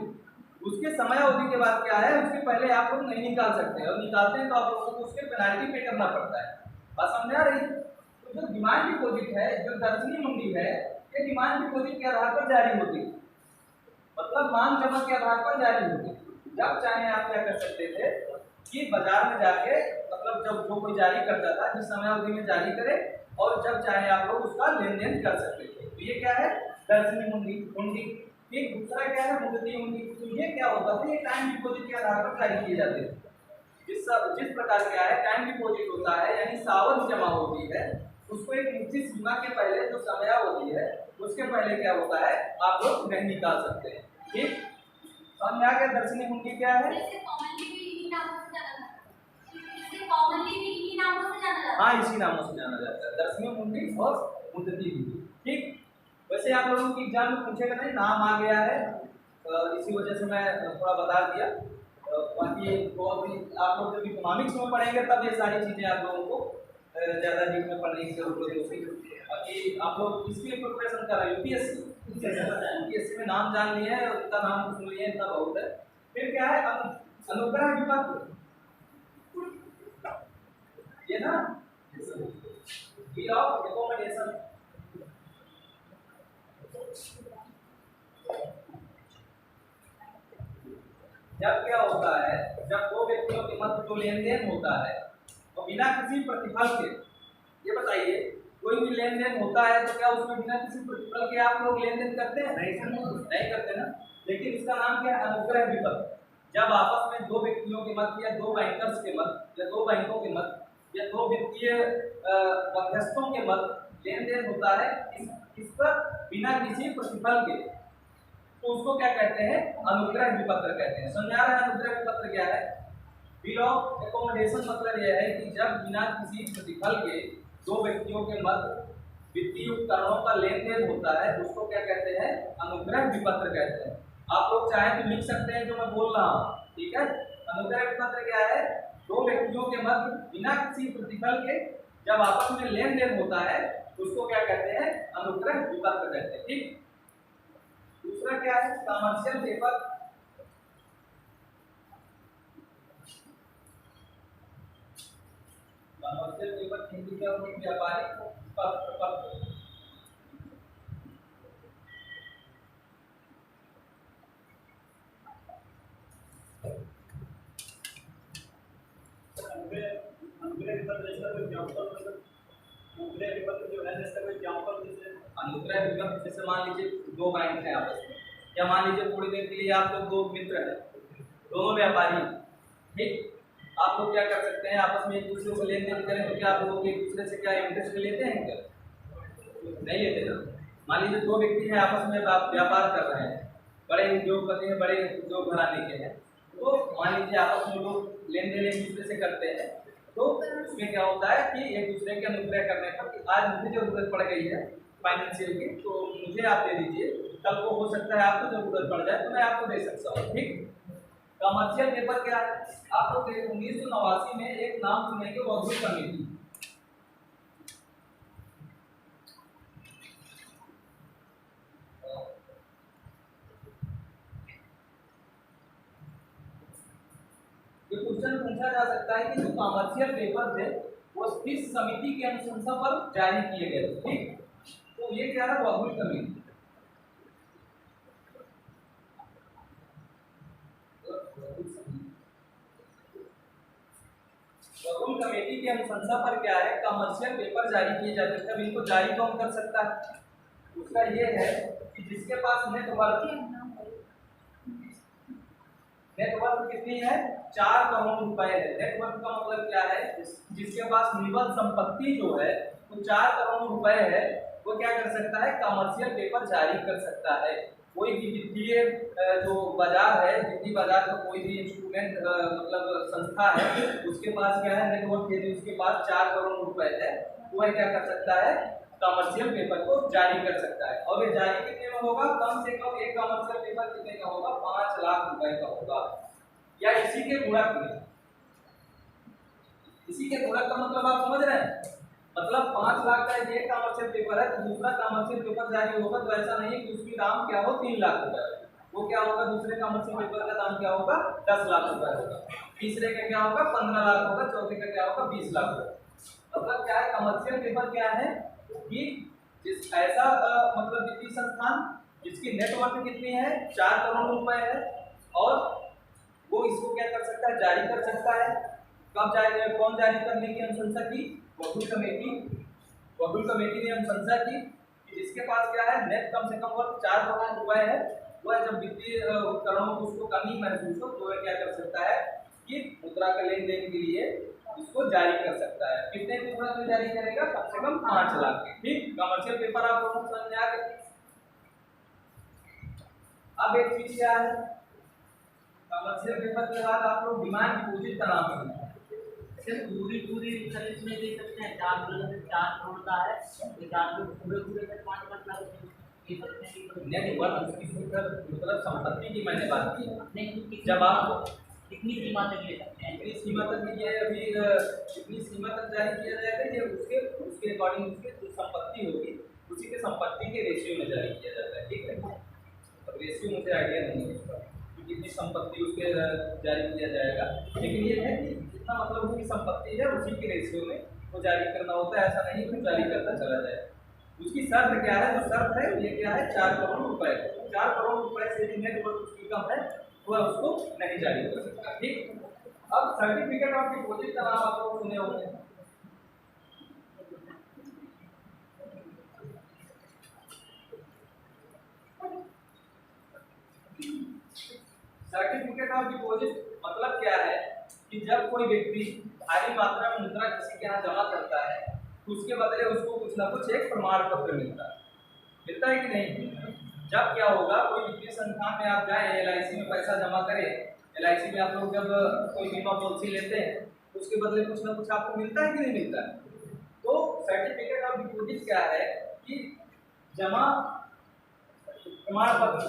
उसके समय अवधि के बाद क्या है, उसके पहले आप लोग नहीं निकाल सकते और निकालते हैं तो आप लोगों को उसके पेनाल्टी पे करना पड़ता है। बात समझ आ रही है। तो जो डिमांड डिपॉजिट है, जो दर्शनी मंडी है, ये डिमांड डिपॉजिट के आधार पर जारी होती है, मतलब मांग जमा के आधार पर जारी होती है। जब चाहे आप क्या कर सकते थे कि बाजार में जाके, मतलब जब जो कोई जारी करता था जिस समय अवधि में जारी करे, और जब चाहे आप लोग उसका लेन देन कर सकते थे। तो ये क्या है, दर्शनी हुंडी। एक दूसरा क्या है, मुद्रती हुंडी। तो ये क्या होता था, ये टाइम डिपॉजिट के आधार पर जारी किए जाते थे। जिस प्रकार क्या है टाइम डिपॉजिट होता है यानी सावधि जमा होती है, उसको एक निश्चित सीमा के पहले जो समयावधि है उसके पहले क्या होता है आप लोग नहीं निकाल सकते हैं। ठीक, समझ में आ गया दर्शनी कुंडी क्या है? हाँ, इसी नामों से जाना जाता है, दर्शनी कुंडी और मुद्दती कुंडी। ठीक, वैसे आप लोगों की एग्जाम में पूछेगा नहीं, नाम आ गया है इसी वजह से मैं थोड़ा बता दिया। बाकी बहुत ही आप लोग जब इकोनॉमिक्स में पढ़ेंगे तब ये सारी चीज़ें आप लोगों को ज़्यादा डीप में पढ़ने की जरूरत होगी। बाकी आप लोग इसकी प्रिपरेशन कर रहे हैं यूपीएससी में नाम जान लिए हैं, उतना नाम सुन लिए इतना बहुत है। फिर क्या है अनुग्रह विपत्र, ये ना वील ऑफ एकोमोडेशन। जब क्या होता है, जब दो व्यक्तियों के मध्य जो लेन देन होता है और बिना किसी प्रतिफल के, ये बताइए कोई भी लेन देन होता है तो क्या उसमें बिना किसी प्रतिफल के आप लोग लेन देन करते हैं? नहीं करते ना। लेकिन इसका नाम क्या है? अनुग्रह विपत्र। जब आपस में दो व्यक्तियों के मध्य या दो बैंकर्स के मध्य या दो बैंकों के मध्य या दो वित्तीय मध्यस्थों के मध्य लेन देन होता है इस पर बिना किसी प्रतिफल के, तो उसको क्या कहते हैं? अनुग्रह विपत्र कहते हैं। समझ आ रहा है अनुग्रह विपत्र क्या है? बिल ऑफ एकोमोडेशन मतलब यह है कि जब बिना किसी प्रतिफल के दो व्यक्तियों के मध्य वित्तीय उपकरणों का लेन देन होता है उसको क्या कहते हैं? अनुग्रह विपत्र कहते हैं। आप लोग चाहें तो लिख सकते हैं जो मैं बोल रहा हूँ, ठीक है। अनुग्रह विपत्र क्या है? दो व्यक्तियों के मध्य बिना किसी प्रतिफल के जब आपस में लेन देन होता है उसको क्या कहते हैं? अनुग्रह विपत्र कहते हैं। ठीक, दूसरा क्या है? Commercial paper. Commercial paper Hindi क्या होगी? व्यापारिक पत्र। अनुग्रह विपत्र जैसे मान लीजिए दो बैंक हैं आपस में, या मान लीजिए थोड़ी देर के लिए आप लोग दो मित्र हैं, दोनों व्यापारी, ठीक, आप लोग क्या कर सकते हैं आपस में एक दूसरे से लेन देन करें तो क्या आप लोग एक दूसरे से क्या इंटरेस्ट लेते हैं? क्या नहीं लेते ना। मान लीजिए दो व्यक्ति हैं आपस में व्यापार कर रहे हैं, बड़े उद्योगपति हैं, बड़े उद्योग घराने के हैं, तो मान लीजिए आपस में लोग लेन देन एक दूसरे से करते हैं, तो उसमें क्या होता है कि एक दूसरे के अनुग्रह करने का कि आज मुझे जरूरत पड़ गई है फाइनेंशियल की तो मुझे आप दे दीजिए, कल को हो सकता है आपको जरूरत पड़ जाए तो मैं आपको दे सकता हूँ। ठीक, कमर्शियल पेपर क्या है? आप लोग 1989 में एक नाम सुनेंगे वॉगुल कमेटी। ये क्वेश्चन पूछा जा सकता है कि जो कमर्शियल पेपर थे वो किस समिति की अनुशंसा पर जारी किए गए थे। ठीक, तो ये क्या है? वॉगुल कमेटी। वॉगुल कमेटी की अनुशंसा पर क्या है? कमर्शियल पेपर जारी किए जाते हैं। तब इनको जारी कौन कर सकता है? उसका ये है कि जिसके पास नेटवर्थ कितनी है? 4 करोड़ रुपए है। नेटवर्थ का मतलब क्या है? जिसके पास निबल संपत्ति जो है वो 4 करोड़ रुपए है, वो क्या कर सकता है? कमर्शियल पेपर जारी कर सकता है। कोई भी वित्तीय जो बाजार है, वित्तीय बाजार का कोई भी इंस्ट्रूमेंट मतलब संस्था है, उसके पास क्या है? नेटवर्थ यदि उसके पास 4 करोड़ रुपए है, वह क्या कर सकता है? कमर्शियल पेपर को जारी कर सकता है। और ये जारी कितने में होगा? कम से कम एक कमर्शियल पेपर कितने का होगा? 5 लाख रुपए का होगा, या इसी के गुणक में। इसी के गुणक का मतलब आप समझ रहे हैं? मतलब 5 लाख का ये कमर्शियल पेपर है तो दूसरा कमर्शियल पेपर जारी होगा तो ऐसा नहीं है कि उसकी दाम क्या हो 3 लाख रुपए, वो क्या होगा? दूसरे कमर्शियल पेपर का दाम क्या होगा? 10 लाख रुपए होगा, तीसरे का क्या होगा? 15 लाख होगा, चौथे का क्या होगा? 20 लाख होगा। मतलब क्या है? कमर्शियल पेपर क्या है कि जिस ऐसा मतलब वित्तीय संस्थान जिसकी नेटवर्थ कितनी है? 4 करोड़ रुपए है, और वो इसको क्या कर सकता है? जारी कर सकता है। कब जारी? कौन जारी करने की अनुशंसा की? वॉगुल कमेटी। वॉगुल कमेटी ने अनुशंसा की कि जिसके पास क्या है? नेट कम से कम वर्थ 4 करोड़ रुपए है, वह जब वित्तीय उपकरणों को उसको कमी महसूस हो तो वह क्या कर सकता है? कि मुद्रा का लेन देन के लिए इसको जारी कर सकता है। कितने मुद्रा में जारी करेगा? कम से कम 5 लाख के। ठीक, कमर्शियल पेपर आप लोगों को समझ में आ गया। अब एक चीज क्या है, कमर्शियल पेपर के बाद आप लोग डिमांड डिपॉजिट का नाम सुना है। सिर्फ पूरी सर्विस में दे सकते हैं। 4 करोड़ का है, 4 करोड़ पूरे से 5 लाख नहीं, मतलब संपत्ति की मैंने बात की। नहीं, जब आप कितनी सीमा तक ले सकते हैं? कितनी सीमा तक ये अभी कितनी सीमा तक जारी किया जाएगा, ये उसके उसके अकॉर्डिंग उसके जो संपत्ति होगी उसी के संपत्ति के रेशियो में जारी किया जाता है। ठीक है, अब रेशियो मुझे आइडिया नहीं है उसका कि कितनी संपत्ति उसके जारी किया जाएगा, लेकिन ये है कि जितना मतलब उसकी संपत्ति है उसी के रेशियो में वो जारी करना होता है। ऐसा नहीं कि जारी करता चला जाए। उसकी शर्त क्या है? जो शर्त है ये क्या है? 4 करोड़ रुपए। 4 करोड़ रुपए से भी नेट वर्थ उसकी कम है वह उसको नहीं जारी कर सकता। ठीक, अब सर्टिफिकेट ऑफ डिपॉजिट का नाम आप लोग सुने होंगे। सर्टिफिकेट ऑफ डिपॉजिट मतलब क्या है कि जब कोई व्यक्ति भारी मात्रा में मुद्रा किसी के यहाँ जमा करता है तो उसके बदले उसको कुछ ना कुछ एक प्रमाण पत्र मिलता है कि नहीं? जब क्या होगा, कोई वित्तीय संस्थान में आप जाए, LIC में पैसा जमा करें, LIC में आप लोग जब कोई बीमा पॉलिसी लेते हैं तो उसके बदले कुछ ना कुछ आपको मिलता है कि नहीं मिलता है? तो सर्टिफिकेट ऑफ डिपॉजिट क्या है कि जमा प्रमाण पत्र।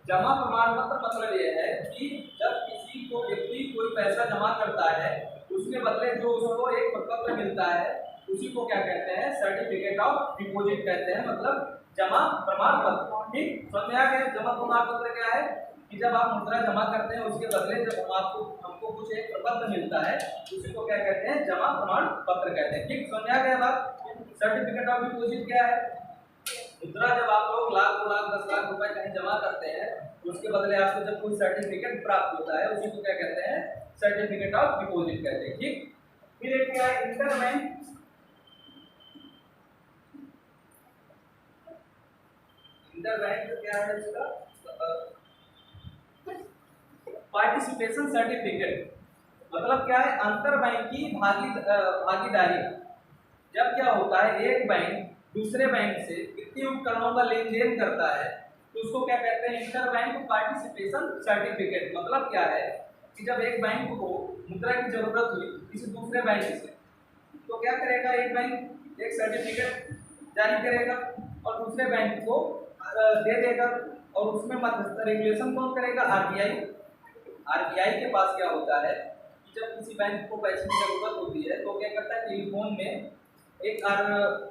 जमा प्रमाण पत्र मतलब ये है कि जब किसी को व्यक्ति कोई पैसा जमा करता है उसके बदले जो उसको एक प्रपत्र मिलता है उसी को क्या कहते हैं? सर्टिफिकेट ऑफ डिपॉजिट कहते हैं, मतलब जमा प्रमाण पत्र। ठीक, समझ में आ गया? जमा प्रमाण पत्र क्या है कि जब आप मुद्रा जमा करते हैं उसके बदले जब हमको कुछ एक प्रपत्र मिलता है उसी को क्या कहते हैं? जमा प्रमाण पत्र कहते हैं। ठीक, समझ में आ गया बात? सर्टिफिकेट ऑफ डिपॉजिट क्या है? मुद्रा जब आप लोग लाख 2 लाख 10 लाख रुपए कहीं जमा करते हैं उसके बदले आपको जब कोई सर्टिफिकेट प्राप्त होता है उसी को क्या कहते हैं? सर्टिफिकेट ऑफ डिपॉजिट कहते हैं। ठीक, फिर एक क्या है? इंटरबैंक क्या है इसका? पार्टिसिपेशन सर्टिफिकेट मतलब क्या है? अंतर बैंक की भागीदारी। जब क्या होता है, एक बैंक दूसरे बैंक से वित्तीय उपकरणों का लेन देन करता है तो उसको क्या कहते हैं? Inter bank participation certificate. मतलब क्या है कि जब एक बैंक को मुद्रा की जरूरत हुई किसी दूसरे बैंक से तो क्या करेगा? एक बैंक एक सर्टिफिकेट जारी करेगा और दूसरे बैंक को दे देगा और उसमें रेगुलेशन कौन करेगा? RBI के पास क्या होता है कि जब किसी बैंक को पैसे की जरूरत होती है तो क्या करता है? टेलीफोन में एक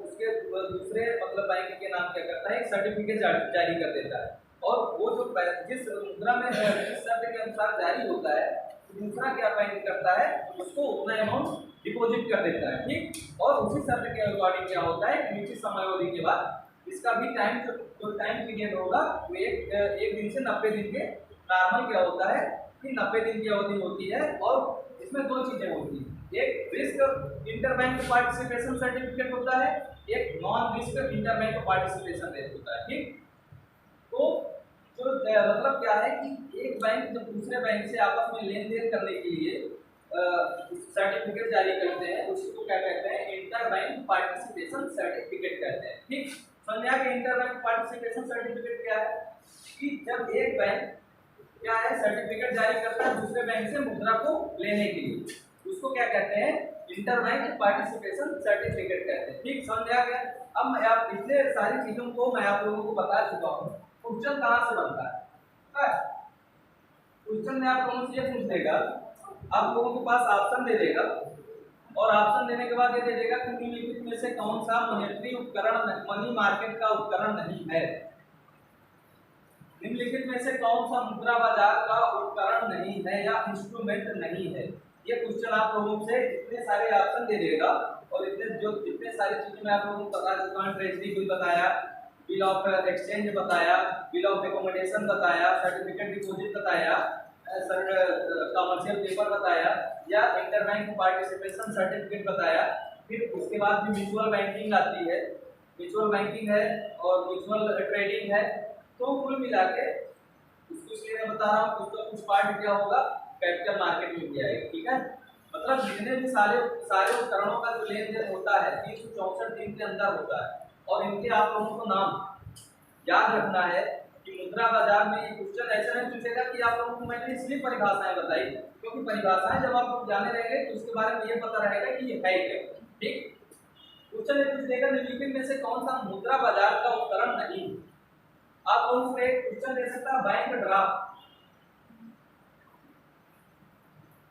उसके दूसरे मतलब बैंक के नाम क्या करता है? एक सर्टिफिकेट जारी कर देता है और वो जो जिस मुद्रा में जिस शर्त के अनुसार जारी होता है दूसरा क्या बैंक करता है? उसको उतना अमाउंट डिपॉजिट कर देता है। ठीक, और उसी शर्त के अकॉर्डिंग क्या होता है? निश्चित समय अवधि के बाद इसका भी जो टाइम पीरियड होगा वो एक दिन से 90 दिन के नॉर्मल क्या होता है कि 90 दिन की अवधि होती है। और इसमें 2 चीजें होती हैं, एक रिस्क इंटरबैंक पार्टिसिपेशन सर्टिफिकेट होता है, एक non risk interbank participation rate होता है। ठीक, तो जो मतलब क्या है कि एक बैंक जब दूसरे बैंक से आपस में लेन देन करने के लिए सर्टिफिकेट जारी करते हैं उसी को क्या कहते हैं? इंटरबैंक पार्टिसिपेशन सर्टिफिकेट कहते हैं। ठीक, समझ आ गया? इंटरबैंक पार्टिसिपेशन सर्टिफिकेट क्या है कि जब एक बैंक क्या है सर्टिफिकेट जारी करता है दूसरे बैंक से मुद्रा को लेने के लिए उसको क्या कहते हैं? इंटरबैंक पार्टिसिपेशन सर्टिफिकेट कहते हैं। ठीक, समझ आ गया? अब मैं आप इतने सारी चीजों को मैं आप लोगों को बता चुका हूँ। क्वेश्चन कहाँ से बनता है? क्वेश्चन में आप लोगों से ये पूछ देगा, आप लोगों के पास ऑप्शन दे देगा और ऑप्शन देने के बाद ये दे देगा कि निम्नलिखित में से कौन सा मॉनेटरी उपकरण मनी मार्केट का उपकरण नहीं है? निम्नलिखित में से कौन सा मुद्रा बाजार का उपकरण नहीं है या इंस्ट्रूमेंट नहीं है? ये क्वेश्चन आप लोगों से इतने सारे ऑप्शन दे देगा और जितने सारी चीजें मैं आप लोगों को बता चुका हूँ, ट्रेजरी बिल बताया, बिल ऑफ एक्सचेंज बताया, बिल ऑफ एकोमोडेशन बताया, सर्टिफिकेट डिपॉजिट बताया, कमर्शियल पेपर बताया या इंटरबैंक पार्टिसिपेशन सर्टिफिकेट बताया। फिर उसके बाद भी म्यूचुअल बैंकिंग आती है, म्यूचुअल बैंकिंग है और म्यूचुअल ट्रेडिंग है। तो कुल मिला के इसको इसलिए मैं बता रहा हूँ, उसका कुछ पार्ट क्या होगा कैपिटल मार्केट में भी आएगा। ठीक है, मतलब जितने भी सारे उपकरणों का जो लेन देन होता है 364 दिन के अंदर होता है। और इनके आप लोगों को नाम याद रखना है कि मुद्रा बाजार में ये क्वेश्चन ऐसा नहीं पूछेगा कि आप लोगों को मैंने इसलिए परिभाषाएं बताई, क्योंकि परिभाषाएं जब आप लोग जाने रहेंगे तो उसके बारे में ये पता रहेगा कि ये है क्या। ठीक, क्वेश्चन ये पूछ देगा निम्नलिखित में से कौन सा मुद्रा बाजार का उपकरण नहीं। आप लोगों को एक क्वेश्चन दे सकता है बैंक ड्राफ्ट,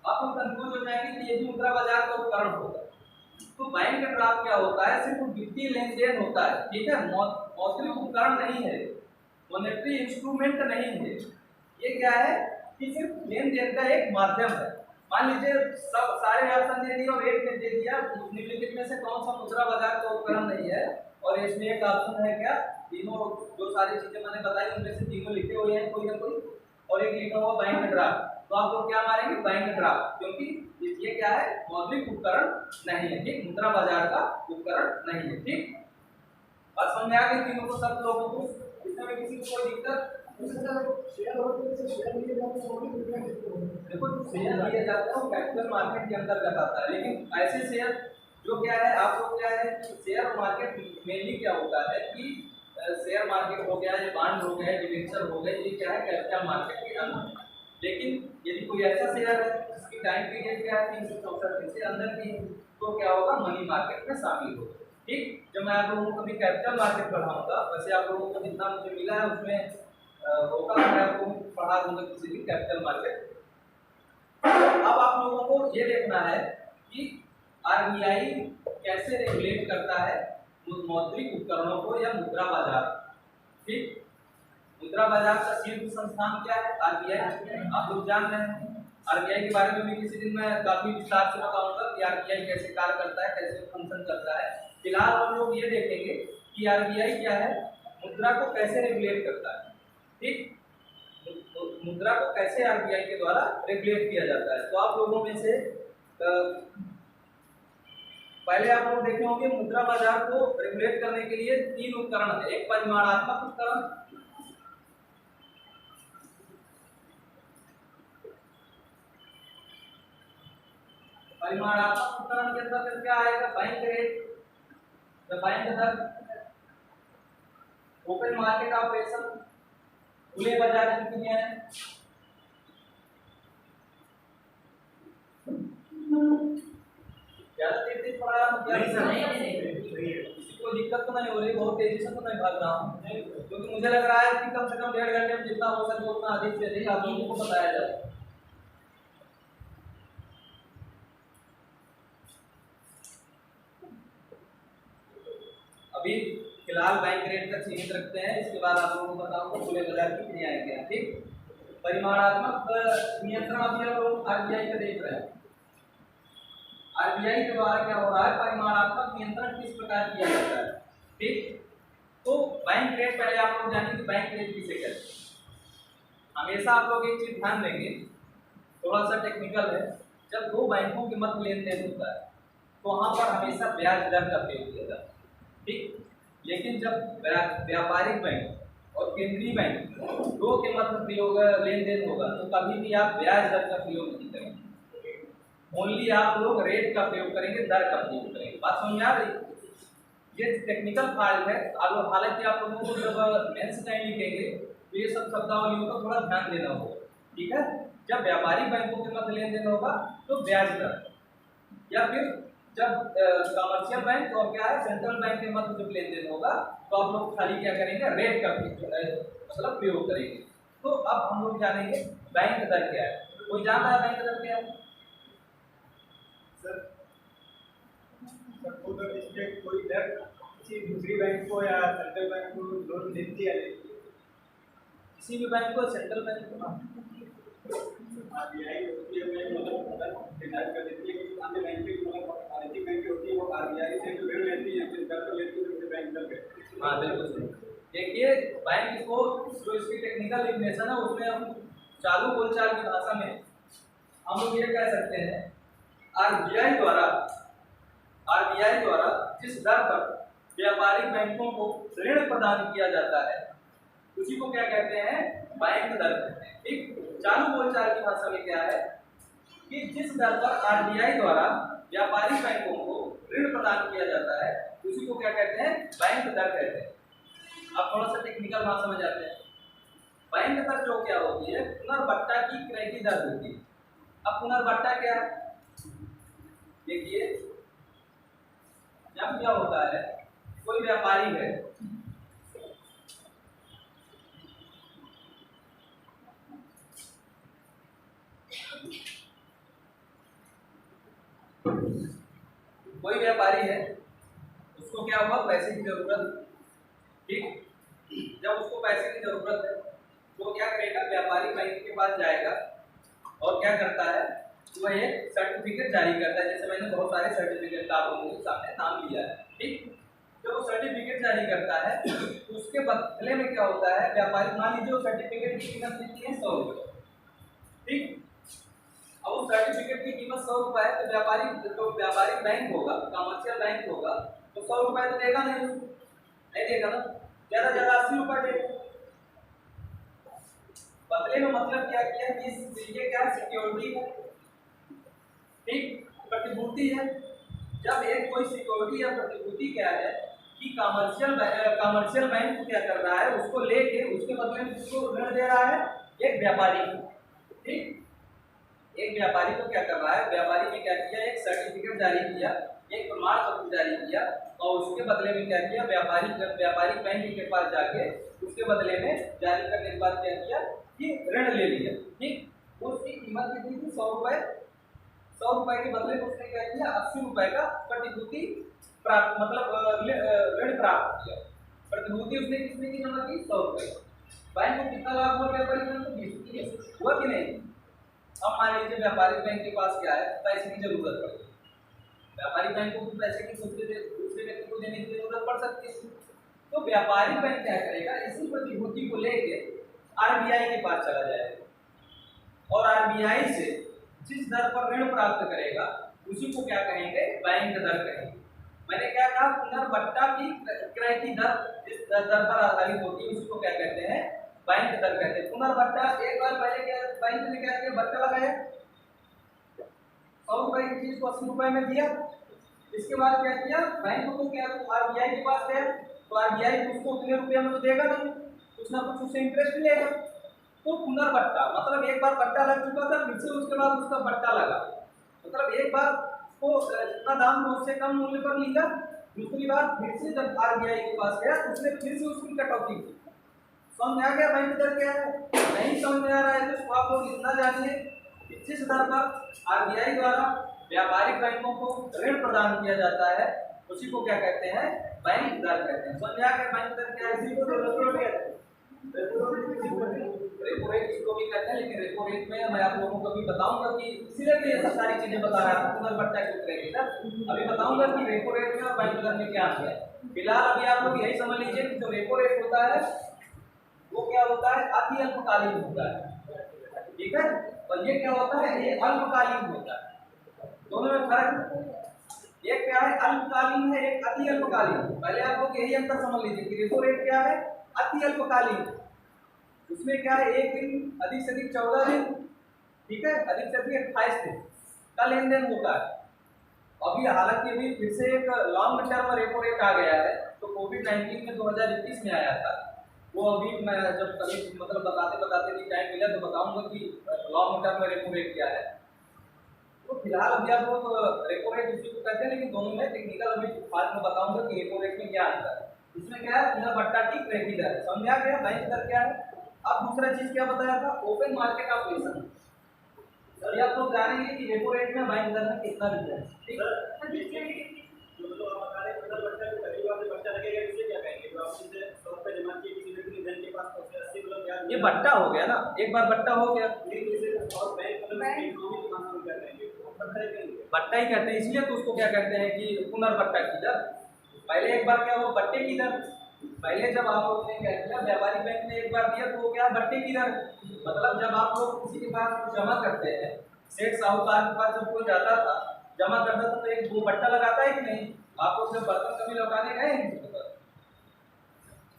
आप लोग कंफ्यूज हो जाएंगे कि ये भी मुद्रा बाजार का उपकरण होगा। तो बैंक ड्राफ्ट क्या होता है, सिर्फ वित्तीय लेन देन होता है। ठीक है, मौद्रिक उपकरण नहीं है, मॉनेटरी इंस्ट्रूमेंट नहीं है। ये क्या है कि सिर्फ लेन देन का एक माध्यम है। मान लीजिए सब सारे ऑप्शन दे दिए और एक में दे दिया निम्नलिखित में से कौन सा मुद्रा बाजार का उपकरण नहीं है, और इसमें एक ऑप्शन है क्या, तीनों जो सारी चीजें मैंने बताई उनमें से तीनों लिखे हुए हैं कोई ना कोई, और एक लिखा हुआ बैंक ड्राफ्ट। तो आप लोग क्या मारेंगे बैंक ड्राफ्ट, क्योंकि ये क्या है मौद्रिक उपकरण नहीं है। ठीक, मुद्रा बाजार का उपकरण नहीं है। ठीक, और समझ में आ गई तीनों को, सब लोगों को, इसमें किसी को कोई दिक्कत? देखो जो शेयर लिया जाता है वो कैपिटल मार्केट के अंतर्गत आता है, लेकिन ऐसे शेयर जो क्या है आप लोग क्या है कि शेयर मार्केट मेनली क्या होता है कि शेयर मार्केट हो गया, ये बांड हो गए, डिबेंचर हो गए, ये क्या है कैपिटल मार्केट के अंदर। लेकिन यदि कोई ऐसा शेयर है जिसकी टाइम पीरियड क्या है 364 दिन से अंदर की, तो क्या होगा मनी मार्केट में शामिल होगा। ठीक, जब मैं आप लोगों को अभी कैपिटल मार्केट पढ़ाऊंगा, वैसे आप लोगों को जितना मुझे मिला है उसमें होगा मैं आपको पढ़ा दूंगा किसी भी कैपिटल मार्केट। अब आप लोगों को ये देखना है कि आरबीआई कैसे रेगुलेट करता है मौद्रिक उपकरणों को या मुद्रा बाजार। ठीक, मुद्रा बाजार का शीर्ष संस्थान क्या है आरबीआई, आप लोग जान रहे हैं। आरबीआई के बारे में भी किसी दिन मैं काफी विस्तार से बताऊंगा कि आरबीआई कैसे कार्य करता है, कैसे फंक्शन करता है। फिलहाल हम लोग ये देखेंगे कि आरबीआई क्या है, मुद्रा को कैसे रेगुलेट करता है। ठीक, मुद्रा को कैसे आरबीआई के द्वारा रेगुलेट किया जाता है। तो आप लोगों में से पहले आप लोग देखे होंगे मुद्रा बाजार को रेगुलेट करने के लिए तीन उपकरण है। एक परिमाणात्मक उपकरण, परिमाणात्मक उपकरण के अंदर क्या आएगा बैंक रेट, बैंक दर, ओपन मार्केट ऑपरेशन, खुले बाजार की क्रियाएं, ज्यादा तेज पढ़ा किसी को दिक्कत तो नहीं हो रही, बहुत तेजी से तो नहीं भाग रहा हूँ, क्योंकि मुझे लग रहा है कि कम से कम 1.5 घंटे में जितना हो सके उतना अधिक से अधिक आप लोगों को बताया जाए। अभी फिलहाल बैंक रेट तक सीमित रखते हैं, इसके बाद आप लोगों को बताऊंगा खुले बाजार की क्रियाएं क्या है। ठीक, परिमाणात्मक नियंत्रण अभी हम लोग आरबीआई का देख रहे हैं। आरबीआई के द्वारा क्या हो रहा है, परिमाणात्मक नियंत्रण किस प्रकार किया जाता है। ठीक, तो बैंक रेट पहले आप लोग जानिए कि बैंक रेट किसे कहते हैं। हमेशा आप लोग एक चीज ध्यान देंगे, थोड़ा सा टेक्निकल है, जब दो बैंकों के मध्य लेन देन होता है तो वहां पर हमेशा ब्याज दर का प्रयोग किया जाता है। ठीक, लेकिन जब व्यापारिक बैंक और केंद्रीय बैंक दो के मध्य प्रयोग लेन देन होगा तो कभी भी आप ब्याज दर का प्रयोग नहीं करेंगे, ओनली आप लोग रेट का प्रयोग करेंगे, दर का प्रयोग करेंगे। बात समझ आ रही? ये टेक्निकल फाइल है, हालांकि आप लोगों को जब मेंस टाइम लिखेंगे तो ये सब शब्दावलियों का थोड़ा ध्यान देना होगा। ठीक है, जब व्यापारिक बैंकों के मध्य लेन देन होगा तो ब्याज दर, या फिर जब कमर्शियल बैंक और क्या है सेंट्रल बैंक के मध्य जब लेन देन होगा तो आप लोग खाली क्या करेंगे, रेट का मतलब प्रयोग करेंगे। तो अब हम लोग जानेंगे बैंक दर क्या है। कोई जान रहा है बैंक दर क्या है? सर अगर इसमें कोई दर किसी दूसरी बैंक को या सेंट्रल बैंक को लोन देती है, किसी भी बैंक को सेंट्रल बैंक को आरबीआई होती है मतलब डिसाइड कर देती है कि अन्य बैंक की मतलब वाणिज्यिक बैंक होती है वो आरबीआई से जो ऋण लेती है फिर दर लेती है तो बैंक दर करती है। हाँ बिल्कुल सही। देखिए बैंक को जो इसकी टेक्निकल डिफिनेशन है उसमें हम चालू बोलचाल की भाषा में हम लोग ये कह सकते हैं आरबीआई द्वारा जिस दर पर व्यापारिक बैंकों को ऋण प्रदान किया जाता है, उसी को क्या कहते हैं, बैंक दर कहते हैं। ठीक, चालू बोलचाल की भाषा में क्या है कि जिस दर पर आरबीआई द्वारा व्यापारिक बैंकों को ऋण प्रदान किया जाता है उसी को क्या कहते हैं, बैंक दर कहते हैं। अब थोड़ा सा टेक्निकल भाषा में जाते हैं। बैंक दर जो क्या होती है, पुनर्बट्टा की क्रय की दर होती है। अब पुनर्बट्टा क्या है, देखिए जब क्या होता है, कोई व्यापारी है उसको क्या हुआ, पैसे की जरूरत। ठीक, जब उसको पैसे की जरूरत है तो क्या करेगा, व्यापारी बैंक के पास जाएगा और क्या करता है, वो एक सर्टिफिकेट जारी करता है। जैसे मैंने बहुत सारे सर्टिफिकेट का आप लोगों के सामने नाम लिया है। ठीक, जब वो सर्टिफिकेट जारी करता है तो उसके बदले में क्या होता है, व्यापारी, मान लीजिए वो सर्टिफिकेट की कीमत कितनी है, 100 रुपये। ठीक, अब उस सर्टिफिकेट की कीमत 100 रुपये है तो व्यापारिक बैंक होगा, कमर्शियल बैंक होगा, तो 100 रुपये तो देगा नहीं, नहीं देगा ना, ज्यादा ज्यादा 80 रुपये देगा। बदले में मतलब क्या किया कि ये क्या सिक्योरिटी है, ठीक, प्रतिभूति है। जब एक कोई सिक्योरिटी या प्रतिभूति क्या है कि कमर्शियल बैंक क्या कर रहा है, उसको लेके उसके बदले में उसको ऋण दे रहा है एक व्यापारी को। ठीक, एक व्यापारी को क्या कर रहा है, व्यापारी ने क्या किया, एक सर्टिफिकेट जारी किया, एक प्रमाण पत्र जारी किया और उसके बदले में क्या किया, व्यापारिक बैंक के पास जाके उसके बदले में जारी करने के बाद क्या किया कि ऋण ले लिया। ठीक, उसकी कीमत कितनी थी, 100 रुपये। 100 रुपये के बदले में उसने क्या किया, 80 रुपये का प्रतिभूति प्राप्त, मतलब ऋण प्राप्त किया। प्रतिभूति उसने कितने की जमा की, 100 रुपये। बैंक को कितना लाभ हुआ, व्यापारिक बैंक को 20 हुआ कि नहीं। अब मान लीजिए व्यापारिक बैंक के पास क्या है, पैसे की जरूरत पड़ी, व्यापारिक बैंक को पैसे की दूसरे व्यक्ति को देने की जरूरत पड़ सकती है, तो व्यापारिक बैंक क्या करेगा, इसी प्रतिभूति को लेके आरबीआई के पास चला जाएगा और आरबीआई से जिस दर पर ऋण प्राप्त करेगा उसी को क्या कहेंगे, बैंक दर कहेंगे। मैंने क्या कहा, पुनर्बट्टा की क्रय की दर जिस दर पर आधारित होती है उसी को क्या कहते हैं, बैंक दर कहते हैं। पुनर्बट्टा, एक बार पहले क्या बैंक ने क्या किया, बट्टा लगाया, 100 रुपए की चीज को 80 रुपए में दिया। इसके बाद क्या किया, बैंक को क्या, आरबीआई के पास गया तो आरबीआई उसको कितने रुपये में तो देगा नहीं, कुछ ना कुछ उससे इंटरेस्ट लेगा। तो पुनर्बट्टा मतलब एक बार बट्टा लग चुका था, फिर से उसके बाद उसका बट्टा लगा, मतलब एक बार को जितना दाम उससे कम मूल्य पर लिया, दूसरी बार फिर से जब आरबीआई के पास गया तो उसने फिर से उसकी कटौती की। समझ में आ गया बैंक दर क्या है, नहीं समझ में आ रहा है तो आप लोग इतना जानिए कि जिस दर पर आरबीआई द्वारा व्यापारिक बैंकों को ऋण प्रदान किया जाता है उसी को क्या कहते हैं, बैंक दर कहते हैं। समझ आ गया बैंक दर क्या है, रेपो रेट इसको भी कहते हैं, लेकिन रेपो रेट में मैं आप लोगों को भी बताऊंगा कि इसीलिए मैं ये सब सारी चीजें बता रहा था, पुनर्बट्टा की क्रय अभी बताऊंगा कि रेपो रेट में और बैंक दर में क्या अंतर है। फिलहाल अभी आप लोग यही समझ लीजिए कि जो रेपो रेट होता है वो क्या होता है, अति अल्पकालीन होता है। ठीक है, और ये क्या होता है, ये अल्पकालीन होता है। दोनों में फर्क, एक क्या है अल्पकालीन है, एक अति अल्पकालीन। पहले आप लोग यही अंतर समझ लीजिए कि रेपो रेट क्या है, अति अल्पकालीन, उसमें क्या है 1 दिन, अधिक से अधिक 14 दिन, ठीक है, अधिक से अधिक 28 दिन का लेन देन होता है। अभी हालांकि अभी फिर से एक लॉन्ग टर्म रेपो रेट आ गया है, तो कोविड-19 में 2021 में आया था, वो अभी मैं जब कभी मतलब बताते भी टाइम मिला तो बताऊंगा कि लॉन्ग टर्म रेपो रेट क्या है। तो फिलहाल अभी आप लोग रेपो रेट उसी को कहते हैं, लेकिन दोनों में टेक्निकल अभी बाद में बताऊंगा कि रेपो रेट में क्या अंतर है। इसमें क्या है, पुनर्बट्टा की क्रय की दर, समझ आ गया बैंक दर क्या है। अब दूसरा चीज क्या बताया था, ओपन मार्केट ऑपरेशन। सर आप लोग जानेंगे कि रेपो रेट में बैंक दर में कितना डिफरेंस, ठीक है। जो आप बता रहे हैं पुनर्बट्टा को पहली बार से बट्टा लगेगा, इसे क्या कहेंगे, जो आप सीधे 100 रुपये जमा किए किसी व्यक्ति ने बैंक के पास पहुंचे 80 मतलब यार ये बट्टा हो गया ना, एक बार बट्टा हो गया, लेकिन इसे और बैंक मतलब इकोनॉमिक मामला में क्या कहेंगे, बट्टा ही कहेंगे, बट्टा ही कहते हैं। इसलिए तो उसको क्या कहते हैं कि पुनर्बट्टा की दर। पहले एक बार क्या, वो बट्टे की दर, पहले जब आप लोग ने क्या किया, व्यापारिक बैंक ने एक बार दिया तो वो क्या, बट्टे की दर, मतलब जब आप लोग किसी के पास जमा करते हैं, सेठ साहूकार के पास जब कोई जाता था जमा करता था तो एक वो बट्टा लगाता है कि नहीं, आप लोग जब बर्तन कभी लौटाने गए हैं किसी पर?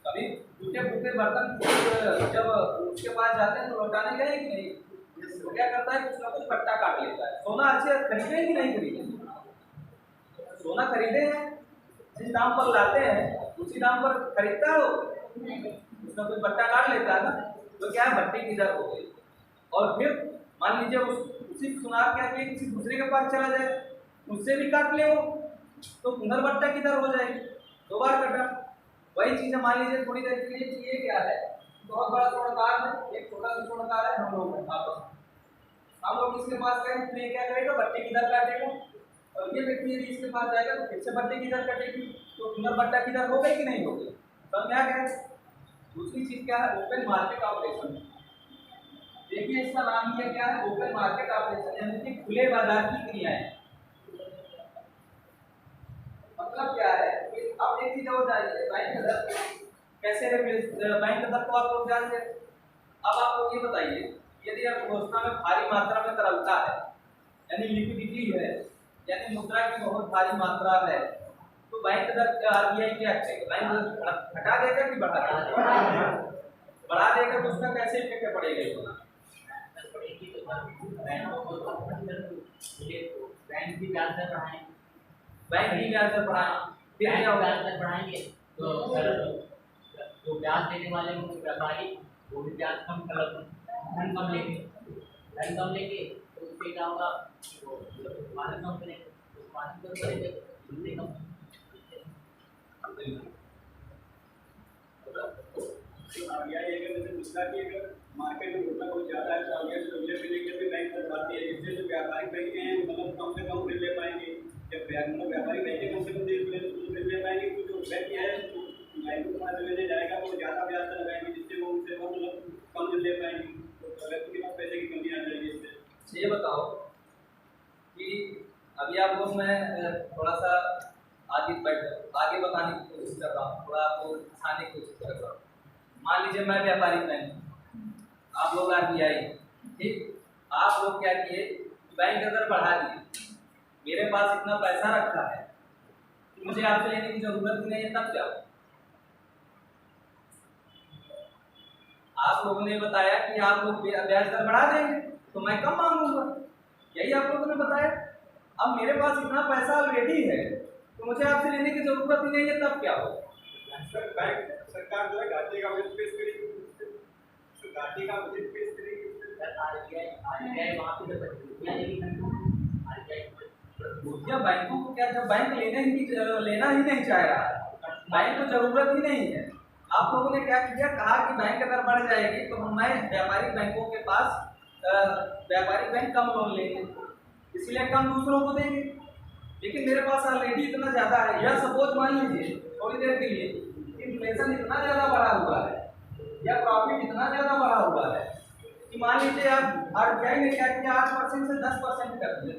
कभी टूटे फूटे बर्तन जब उसके पास जाते हैं तो लौटाने गए कि नहीं? तो क्या करता है, कुछ ना कुछ पट्टा काट लेता है। सोना अच्छे खरीदे कि नहीं खरीदे? सोना खरीदे हैं, जिस दाम पर लाते हैं उसी दाम पर खरीदता है वो, उसका कोई पट्टा काट लेता है ना। तो क्या है, भट्टी की दर हो गई। और फिर मान लीजिए उसी सुनार क्या किया, किसी दूसरे के पास चला जाए, उससे भी काट ले वो, तो पुनर्भट्टा की दर हो जाएगी, दो बार कटा। वही चीज़ है, मान लीजिए थोड़ी देर के लिए कि ये क्या है, बहुत बड़ा स्वर्णकार है, एक छोटा सा स्वर्णकार है, हम लोग इसके पास गए तो ये क्या करेगा, भट्टी की दर काटेगा। और ये व्यक्ति यदि इसके पास जाएगा तो फिर से भट्टी की दर कटेगी, तो पुनर्भट्टा की दर हो गई कि नहीं हो गई? तो क्या करें? दूसरी चीज क्या है, ओपन मार्केट ऑपरेशन। देखिए इसका नाम ये क्या है, ओपन मार्केट ऑपरेशन, यानी कि खुले बाजार की क्रियाएं। मतलब क्या है कि अब एक चीज और जानिए, बैंक दर कैसे बैंक दर को आप लोग जानते हैं। अब आप लोग ये बताइए, यदि अर्थव्यवस्था में भारी मात्रा में तरलता है, यानी लिक्विडिटी है, यानी मुद्रा की बहुत भारी मात्रा है, तो बैंक दर आरबीआई क्या करेगा? बैंक दर घटा देगा कि बढ़ा देगा? बढ़ा देगा तो उसका कैसे इफेक्ट पड़ेगा? बैंक की ब्याज दर बढ़ाएंगे, बैंक की ब्याज दर बढ़ाएं, फिर क्या होगा? ब्याज दर बढ़ाएंगे तो ब्याज देने वाले व्यापारी वो भी ब्याज कम धन कम लेंगे, धन कम लेंगे तो उससे क्या होगा, उत्पादन कम करेंगे, उत्पादन कम करेंगे दूसरे कम। मार्केट में रुपया बहुत ज़्यादा है, तो आगे से ले लेके भी बैंक तक आती है, जिससे जो व्यापारिक बैंक हैं मतलब कम से कम ऋण ले पाएंगे। जब व्यापारिक बैंक कम से कम ऋण ले पाएंगे तो जो बैंक है बैंक के पास लेने जाएगा वो ज़्यादा ब्याज दर लगाएंगे, जिससे वो उनसे मतलब कम ऋण ले पाएंगे, तो व्यक्ति के पास पैसे की कमी आ जाएगी। इससे ये बताओ कि अभी आप लोग मैं थोड़ा सा आगे बताने की कोशिश कर रहा हूँ, थोड़ा आपको सिखाने की कोशिश कर रहा हूँ। मान लीजिए मैं व्यापारिक बैंक, आप लोग आरबीआई, ठीक, आप लोग क्या किए, बैंक का दर बढ़ा दिए, मेरे पास इतना पैसा रखा है, मुझे आपसे लेने की जरूरत ही नहीं है, तब क्या हो? आप लोगों ने बताया कि आप लोग ब्याज दर बढ़ा देंगे तो मैं कम मांगूंगा, यही आप लोगों ने बताया। अब मेरे पास इतना पैसा ऑलरेडी है तो मुझे आपसे लेने की जरूरत ही नहीं है, तब क्या हो? बैंक सरकार जो है घाटे का बजट पेश करेगी, घाटे का बजट पेश करेगी। आरबीआई वहाँ पे या बैंकों को क्या, जब बैंक लेना ही नहीं चाह रहा है, बैंक को जरूरत ही नहीं है, आप लोगों ने क्या किया, कहा कि बैंक अगर बढ़ जाएगी तो मैं व्यापारिक बैंकों के पास व्यापारिक बैंक कम लोन लेंगे, इसलिए कम दूसरों को देंगे। लेकिन मेरे पास ऑलरेडी इतना ज़्यादा है, या सपोज मान लीजिए थोड़ी देर के लिए इन्फ्लेशन इतना ज़्यादा बढ़ा हुआ है या प्रॉफिट इतना ज़्यादा बढ़ा हुआ है कि मान लीजिए आप आरबीआई ने क्या किया, 8% से 10% कर दिया,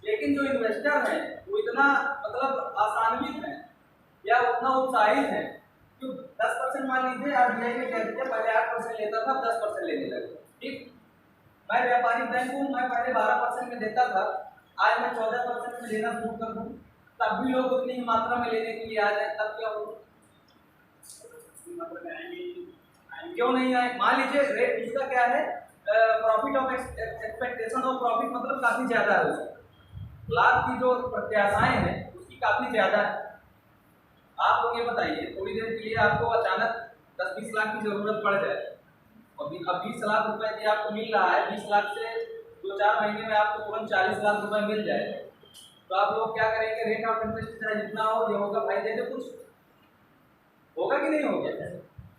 लेकिन जो इन्वेस्टर है वो इतना मतलब आसान्वित है या उतना उत्साहित है कि 10% मान लीजिए आरबीआई ने कह दिया, पहले 8% लेता था, 10% लेने लगे, ठीक। मैं व्यापारिक बैंक हूँ, मैं पहले 12% में देता था, आज मैं 14% में लेना शुरू कर दूँ, तब भी लोग उतनी ही मात्रा में लेने के लिए आ जाए, तब क्या होगा? क्यों नहीं आए? मान लीजिए रेट इसका क्या है, profit of expectation of profit मतलब काफी ज्यादा है, उसका लाभ की जो प्रत्याशाएं हैं उसकी काफी ज्यादा है। आप लोग ये बताइए, थोड़ी देर के लिए आपको अचानक 10-20 लाख की जरूरत पड़ जाए और अब 20 लाख रुपए की आपको मिल रहा है, 20 लाख से 2-4 महीने में आपको तुरंत 40 लाख रुपए मिल जाए, तो आप लोग क्या करेंगे? रेट ऑफ इंटरेस्ट चाहे जितना हो ये होगा, भाई दे दे, कुछ होगा कि नहीं होगा?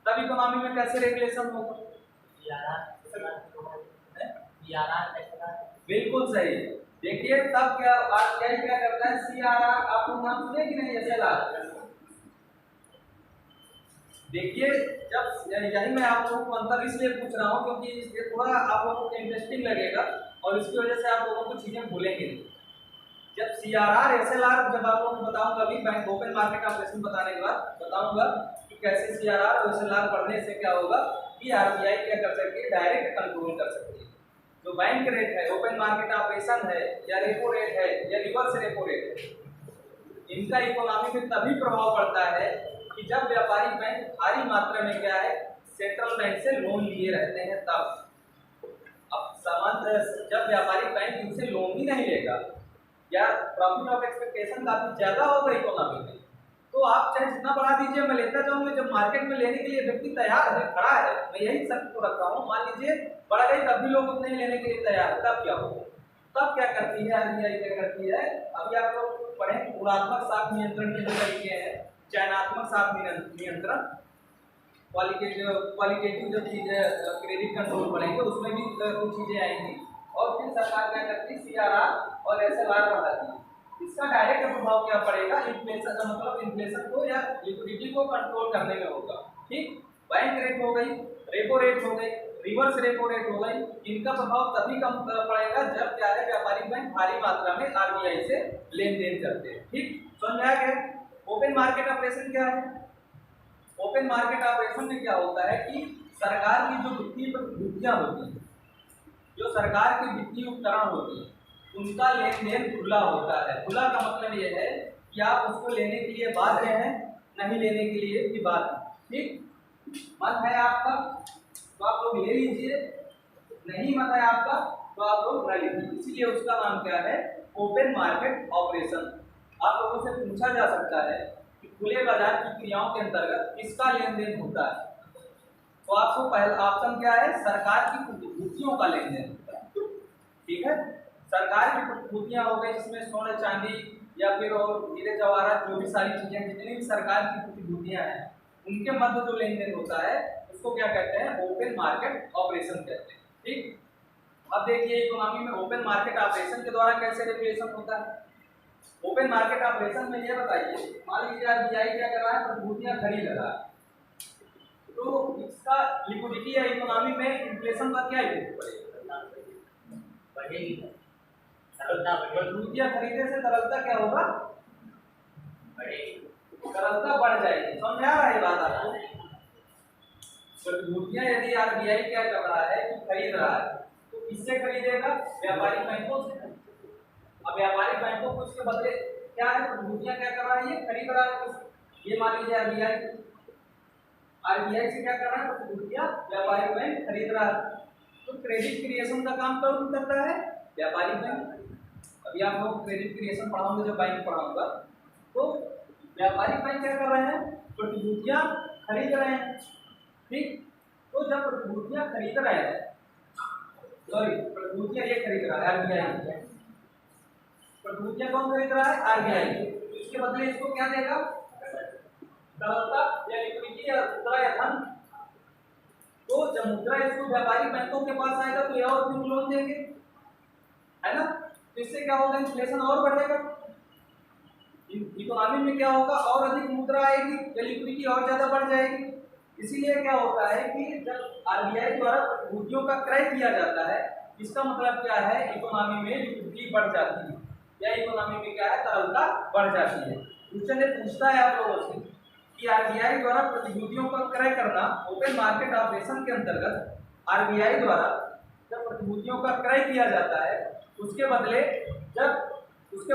तब इकोनॉमी में कैसे रेगुलेशन होगा? बिल्कुल सही। देखिए तब क्या आरबीआई क्या करता है, सीआरआर, आप लोग नाम सुने कि नहीं? एसएलआर। देखिए जब यही मैं आप लोगों को अंतर इसलिए पूछ रहा हूँ क्योंकि ये थोड़ा आप लोगों को इंटरेस्टिंग लगेगा और इसकी वजह से आप लोगों को चीजें भूलेंगे नहीं। जब सीआरआर एसएलआर जब आप लोगों को बताऊंगा, अभी बैंक ओपन मार्केट ऑपरेशन बताने के बाद बताऊंगा कि कैसे सीआरआर और एसएलआर बढ़ने से क्या होगा कि आरबीआई क्या कर सकती है, डायरेक्ट कंट्रोल कर सकती है। जो बैंक रेट है, ओपन मार्केट ऑपरेशन है, या रेपो रेट है, या रिवर्स रेपो रेट है, इनका इकोनॉमी में तभी प्रभाव पड़ता है कि जब व्यापारिक बैंक भारी मात्रा में क्या है सेंट्रल बैंक से लोन लिए रहते हैं तब। अब सामान्य जब व्यापारिक बैंक इनसे लोन ही नहीं लेगा या प्रॉफिट ऑफ एक्सपेक्टेशन काफी ज्यादा होगा इकोनॉमी में, तो आप चाहे जितना बढ़ा दीजिए मैं लेता जाऊंगा, जब मार्केट में लेने के लिए व्यक्ति तैयार है, खड़ा है, मैं यही शर्त को रखता हूँ, मान लीजिए बढ़ गई तब भी लोग उतने ही लेने के लिए तैयार है, तब क्या होगा? तब क्या करती है आरबीआई, क्या करती है, अभी आप लोग पढ़े गुणात्मक साख नियंत्रण के जो तरीके हैं, चयनात्मक साख नियंत्रण, क्वालिटेटिव जो चीजें क्रेडिट कंट्रोल पढ़ेंगे उसमें भी कुछ चीजें आएंगी, और फिर सरकार क्या करती है सीआरआर और एसएलआर बढ़ाती है। इसका डायरेक्ट प्रभाव क्या पड़ेगा? इन्फ्लेशन का मतलब इन्फ्लेशन को या लिक्विडिटी को कंट्रोल करने में होगा। ठीक, बैंक रेट हो गई, रेपो रेट हो गई, रिवर्स रेपो रेट हो गई, इनका प्रभाव तभी कम पड़ेगा जब क्या है व्यापारिक बैंक भारी मात्रा में आरबीआई से लेन देन करते हैं। ठीक, समझ में आ गया? ओपन मार्केट ऑपरेशन क्या है? ओपन मार्केट ऑपरेशन में क्या होता है कि सरकार की जो वित्तीय प्रतिभूतियां होती हैं, जो सरकार की वित्तीय उपकरण होती है, उनका लेन देन खुला होता है। खुला का मतलब ये है कि आप उसको लेने के लिए बाध्य हैं, नहीं लेने के लिए भी बाध्य। ठीक, मन है आपका तो आप लोग ले लीजिए, नहीं मन है आपका तो आप लोग न लीजिए। इसीलिए उसका नाम क्या है? Open market operation. आप लोगों से पूछा जा सकता है कि खुले बाजार की क्रियाओं के अंतर्गत किसका लेन देन होता है, तो आपको पहला ऑप्शन क्या है? सरकार की प्रतिभूतियों का लेन देन होता है। ठीक है, सरकार की प्रतिभूतियां हो गई जिसमें सोने चांदी या फिर और हीरे जवाहरात, जो भी सारी चीजें जितनी भी सरकार की प्रतिभूतियां हैं उनके मध्य जो लेन देन होता है उसको क्या कहते हैं? ओपन मार्केट ऑपरेशन कहते हैं। ठीक, अब देखिए इकोनॉमी में ओपन मार्केट ऑपरेशन के द्वारा कैसे रेगुलेशन होता है। ओपन मार्केट ऑपरेशन में ये बताइए, मान लीजिए आरबीआई क्या कर रहा है? प्रतिभूतियां खरीद रहा है, तो इसका लिक्विडिटी या इकोनॉमी में इन्फ्लेशन का क्या इफेक्ट पड़ेगा? बढ़ेगी, तरलता बढ़ेगी। प्रतिभूतियां खरीदने से तरलता क्या होगा? बढ़ेगी, तरलता बढ़ जाएगी। समझ में आ रहा है बात आपको? प्रतिभूतियां यदि आरबीआई क्या कर रहा है कि खरीद रहा है, तो किससे खरीदेगा? व्यापारिक बैंकों से। अब व्यापारिक बैंकों को उसके बदले क्या है? प्रतिभूतियां क्या कर रहा है? ये खरीद रहा है। ये मान लीजिए आरबीआई से क्या कर रहा है? प्रतिभूतियां व्यापारिक बैंक खरीद रहा है, तो क्रेडिट क्रिएशन का काम कौन करता है? व्यापारिक बैंक। अभी आप लोग क्रेडिट क्रिएशन पढ़ाऊंगे, जो बैंक पढ़ाऊंगा, तो व्यापारिक बैंक क्या कर रहे हैं? प्रतिभूतियां खरीद रहे हैं। ठीक, तो जब प्रतिभूतियां खरीद रहे हैं, सॉरी प्रतिभूतियां ये खरीद रहा है आरबीआई, प्रतिभूतियां कौन खरीद रहा है? आरबीआई। तो इसके बदले इसको क्या देगा? तरलता या लिक्विडिटी या मुद्रा या धन। तो जब मुद्रा इसको व्यापारिक बैंकों के पास आएगा तो ये और भी लोन देंगे, है ना? तो इससे क्या होगा? इन्फ्लेशन और बढ़ेगा, इकोनॉमी में क्या होगा? और अधिक मुद्रा आएगी या लिक्विडिटी और ज्यादा बढ़ जाएगी। इसीलिए क्या होता है कि जब आरबीआई द्वारा प्रतिभूतियों का क्रय किया जाता है, इसका मतलब क्या है? इकोनॉमी में लिक्विडिटी बढ़ जाती है या इकोनॉमी में क्या है? तरलता बढ़ जाती है। क्वेश्चन ये पूछता है आप लोगों से कि आरबीआई द्वारा प्रतिभूतियों का क्रय करना ओपन मार्केट ऑपरेशन के अंतर्गत आरबीआई द्वारा जब प्रतिभूतियों का क्रय किया जाता है, उसके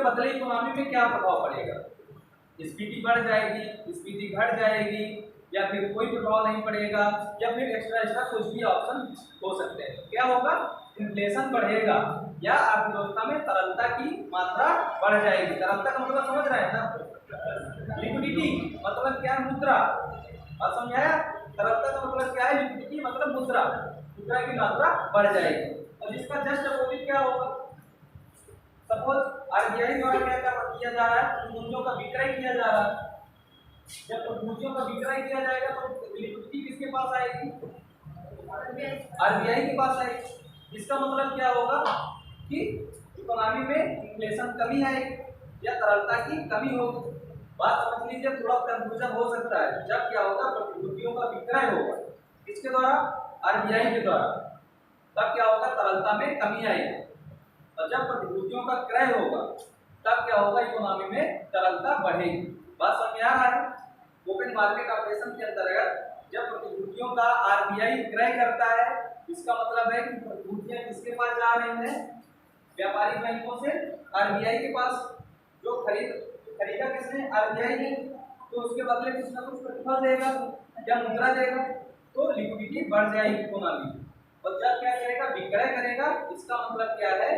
बदले इकोनॉमी में क्या प्रभाव पड़ेगा? स्पीडी बढ़ जाएगी, स्पीडी घट जाएगी, या फिर कोई प्रभाव नहीं पड़ेगा, या फिर एक्स्ट्रा कुछ भी ऑप्शन हो सकते हैं। क्या होगा? इन्फ्लेशन बढ़ेगा या अर्थव्यवस्था में तरलता की मात्रा बढ़ जाएगी। तरलता का मतलब समझ रहे हैं ना? लिक्विडिटी मतलब क्या है? मुद्रा। और समझाया? तरलता का मतलब क्या है? लिक्विडिटी मतलब मुद्रा। मुद्रा की मात्रा बढ़ जाएगी। और जिसका जस्ट अपोजिट क्या होगा? सपोज आरबीआई द्वारा क्या किया जा रहा है? प्रतिभूतियों का विक्रय किया जा रहा है। जब प्रतिभूतियों का विक्रय किया जाएगा तो लिक्विडिटी किसके पास आएगी? आरबीआई के पास आएगी। इसका मतलब क्या होगा कि इकोनॉमी में इन्फ्लेशन कमी आएगी या तरलता की कमी होगी। बात समझ लीजिए, थोड़ा कंफ्यूजन हो सकता है। जब क्या होगा? प्रतिभूतियों का विक्रय होगा किसके द्वारा? आरबीआई के द्वारा। तब क्या होगा? तरलता में कमी आएगी। और जब प्रतिभूतियों का क्रय होगा तब क्या होगा? इकोनॉमी में तरलता बढ़ेगी। बात समझ आ रहा है? ओपन मार्केट ऑपरेशन के अंतर्गत जब प्रतिभूतियों का आरबीआई क्रय करता है, इसका मतलब है कि प्रतिभूतियां किसके पास जा रही हैं? व्यापारिक बैंकों से आरबीआई के पास। जो खरीदा किसने? आरबीआई ने। तो उसके बदले कुछ ना कुछ प्रतिफल देगा या मुद्रा देगा, तो लिक्विडिटी बढ़ जाएगी इकोनॉमी में। और जब क्या करेगा? विक्रय करेगा। इसका मतलब क्या है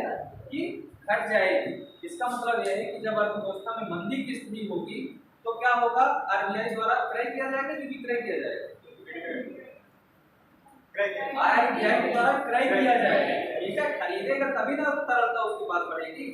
कि घट जाएगी। इसका मतलब यह है कि जब अर्थव्यवस्था में मंदी की स्थिति होगी तो क्या होगा? आरबीआई द्वारा क्रय किया जाएगा कि विक्रय किया जाएगा? आरबीआई द्वारा क्रय किया जाएगा, ठीक है। खरीदेगा तभी ना तरलता उसके पास बढ़ेगी।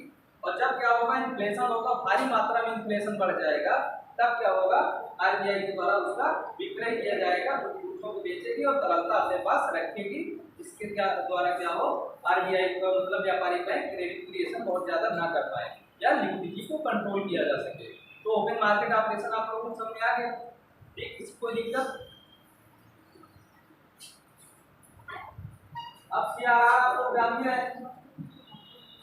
और जब क्या होगा? इन्फ्लेशन होगा, भारी मात्रा में इन्फ्लेशन बढ़ जाएगा, तब क्या होगा? आरबीआई के द्वारा उसका विक्रय किया जाएगा, दूसरों को बेचेगी और तरलता अपने पास रखेगी। इसके क्या द्वारा क्या हो? आरबीआई का मतलब व्यापारिक बैंक क्रेडिट क्रिएशन बहुत ज्यादा ना कर पाए या लिक्विडिटी को कंट्रोल किया जा सके। तो ओपन मार्केट ऑपरेशन आप लोगों को समझ आ गया, ठीक। इसको दिक्कत अब सीआरआर आपको जानते हैं।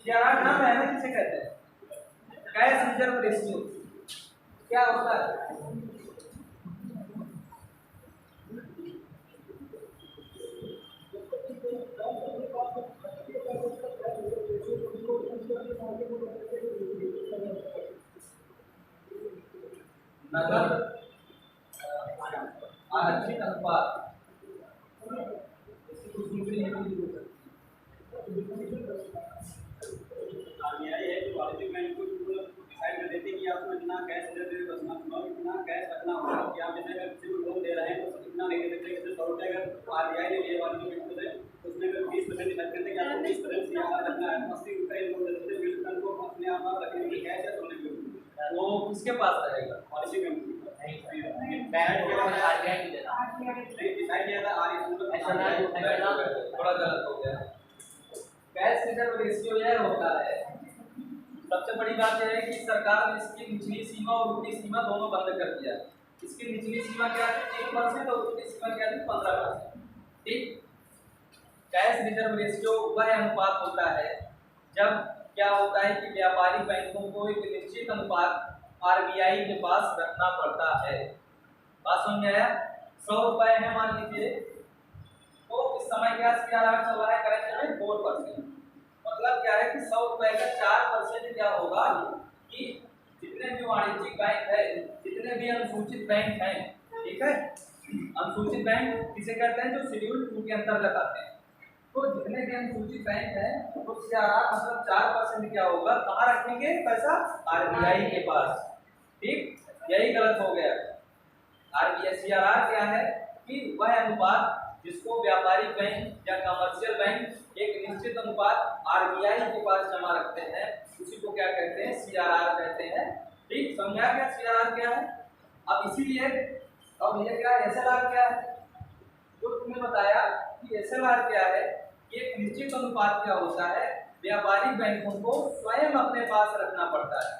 सीआरआर नाम है ना, किसे कहते हैं? Cash reserve ratio. क्या होता है? नगद आरक्षित अनुपात। आरबीआई है जो वाणिज्यिक बैंक को डिसाइड कर देती है कि आपको इतना कैश रखना होगा, इतना कैश रखना होगा कि आप जैसे अगर किसी को लोन दे रहे हैं तो इतना नहीं दे सकते। जैसे 100 रुपये अगर आरबीआई ने लिए वाणिज्यिक बैंक से, तो उसमें अगर 20% डिसाइड करते हैं कि आपको 20% सीआरआर रखना है, 80 रुपये लोन देते हैं, 20% को अपने आप रखने की कैश या सोने की वो किसके पास रहेगा? वाणिज्यिक बैंक बैड के बाद आरबीआई की देना। नहीं डिसाइड किया था ऐसा ना थोड़ा गलत हो गया। कैश रिजर्व रेशियो यह होता है, सबसे बड़ी बात यह है कि सरकार ने इसकी निचली सीमा और ऊपरी सीमा दोनों बंद कर दिया। इसकी निचली सीमा क्या है? 3% और ऊपरी सीमा क्या है? 15%, ठीक। कैश रिजर्व रेशियो वह अनुपात होता है जब क्या होता है कि व्यापारिक बैंकों को एक निश्चित अनुपात आरबीआई के पास रखना पड़ता है। बात समझ आया? 100 रुपए है मान लीजिए, तो इस समय क्या सीआरआर चल रहा है करेंट में 4%। मतलब क्या है कि 100 रुपए का 4% क्या होगा कि जितने भी वाणिज्यिक बैंक है, जितने भी अनुसूचित बैंक हैं, ठीक है। अनुसूचित बैंक किसे कहते हैं? जो शेड्यूल 2 के अंतर्गत आते हैं। तो जितने भी अनुसूचित बैंक हैं तो सीआरआर मतलब 4% क्या होगा? कहाँ रखेंगे पैसा? आरबीआई के पास, ठीक। यही गलत हो गया। आरबीआई सीआरआर क्या है कि वह अनुपात जिसको व्यापारिक बैंक या कमर्शियल बैंक एक निश्चित अनुपात आरबीआई के पास जमा रखते हैं, उसी को क्या कहते हैं? सीआरआर कहते हैं, ठीक। समझा क्या सीआरआर क्या है? अब इसीलिए अब ये क्या है? एसएलआर क्या है? जो तुमने बताया कि एसएलआर क्या है, ये एक निश्चित अनुपात क्या होता है? व्यापारिक बैंकों को स्वयं अपने पास रखना पड़ता है।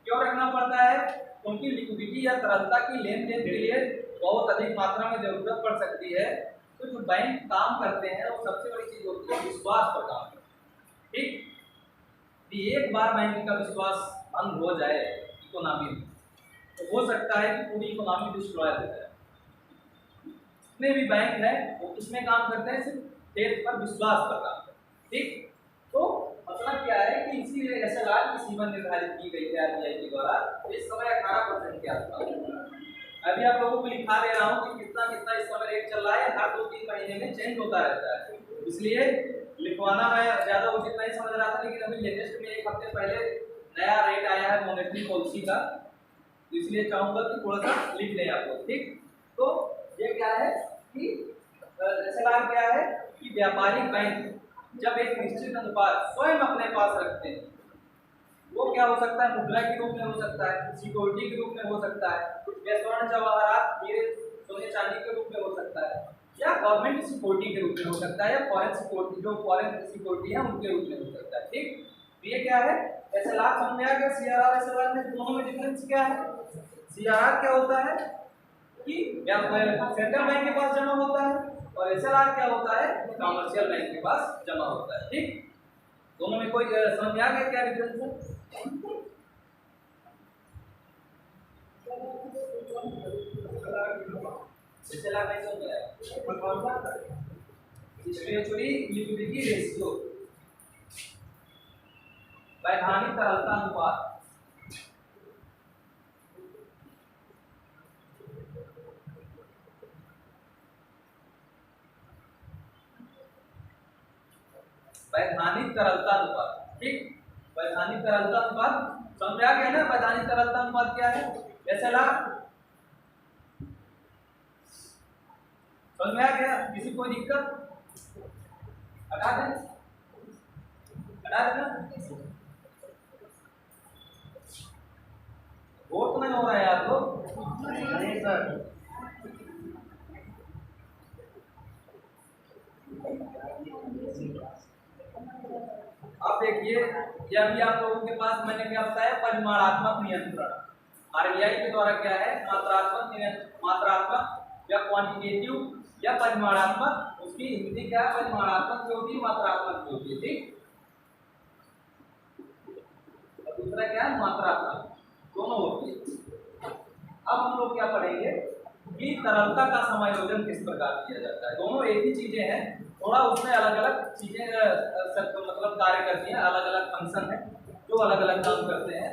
क्यों रखना पड़ता है? क्योंकि लिक्विडिटी या तरलता की लेन देन के लिए बहुत अधिक मात्रा में जरूरत पड़ सकती है। तो जो बैंक काम करते हैं वो सबसे बड़ी चीज होती है विश्वास पर काम करते हैं, ठीक। कि एक बार बैंक का विश्वास भंग हो जाए इकोनॉमी में तो हो सकता है कि पूरी इकोनॉमी डिस्ट्रॉय हो जाए। जितने भी बैंक हैं वो किसमें काम करते हैं? सिर्फ डेट पर विश्वास पर काम करते हैं, ठीक। तो मतलब क्या है कि इसीलिए एसएलआर की सीमा निर्धारित की गई है आरबीआई के द्वारा। इस समय 18% के आसपास। अभी आप लोगों को लिखा दे रहा हूँ कि कितना कितना इस समय रेट चल रहा है, हर 2-3 महीने में चेंज होता रहता है, इसलिए लिखवाना मैं ज्यादा उचित नहीं समझ रहा था। लेकिन अभी लेटेस्ट में 1 हफ्ते पहले नया रेट आया है मॉनेटरी पॉलिसी का, तो इसलिए चाहूंगा कि थोड़ा सा लिख लें आप लोग, ठीक। तो ये क्या है कि एसएलआर क्या है कि व्यापारिक बैंक जब एक निश्चित अनुपात स्वयं अपने पास रखते हैं, वो क्या हो सकता है? मुद्रा के रूप में हो सकता है, सिक्योरिटी के रूप में हो सकता है, या स्वर्ण जवाहरात हीरे सोने चांदी के रूप में हो सकता है, या गवर्नमेंट सिक्योरिटी के रूप में हो सकता है, या फॉरेन सिक्योरिटी जो फॉरेन सिक्योरिटी है उनके रूप में हो सकता है, ठीक। तो ये क्या है? एसएलआर समझ में आ गया। सीआरआर एसएलआर में दोनों में डिफरेंस क्या है? सीआरआर क्या होता है कि सेंट्रल बैंक के पास जमा होता है, और एसएलआर क्या होता है? कमर्शियल बैंक के पास जमा होता है, ठीक। दोनों में कोई समझ में आ गया क्या डिफरेंस है? एसएलआर नहीं समझ आया? कौन सा? स्ट्रेचुरी लिक्विडिटी रेशियो, वैधानिक तरलता अनुपात। वैधानिक तरलता अनुपात। ठीक, वैधानिक तरलता अनुपात समझ आ गया ना। वैधानिक तरलता अनुपात क्या है? SLR समझ में आ गया? किसी कोई दिक्कत? हटा दें, हटा देना। वोट तो नहीं हो रहा है आप लोग? नहीं सर। अब देखिए, ये अभी आप लोगों के पास मैंने क्या बताया, परिमाणात्मक नियंत्रण। RBI के द्वारा क्या है, मात्रात्मक या क्वांटिटेटिव या परिमाणात्मक, उसकी हिंदी क्या है, परिमाणात्मक जो होती है, मात्रात्मक जो होती है। ठीक, और दूसरा क्या है, मात्रात्मक, दोनों होती है। अब हम लोग क्या पढ़ेंगे कि तरलता का समायोजन किस प्रकार किया जाता है। दोनों एक ही चीजें हैं, थोड़ा उसमें अलग अलग चीजें मतलब कार्य करती हैं, अलग अलग फंक्शन है जो अलग अलग काम करते हैं।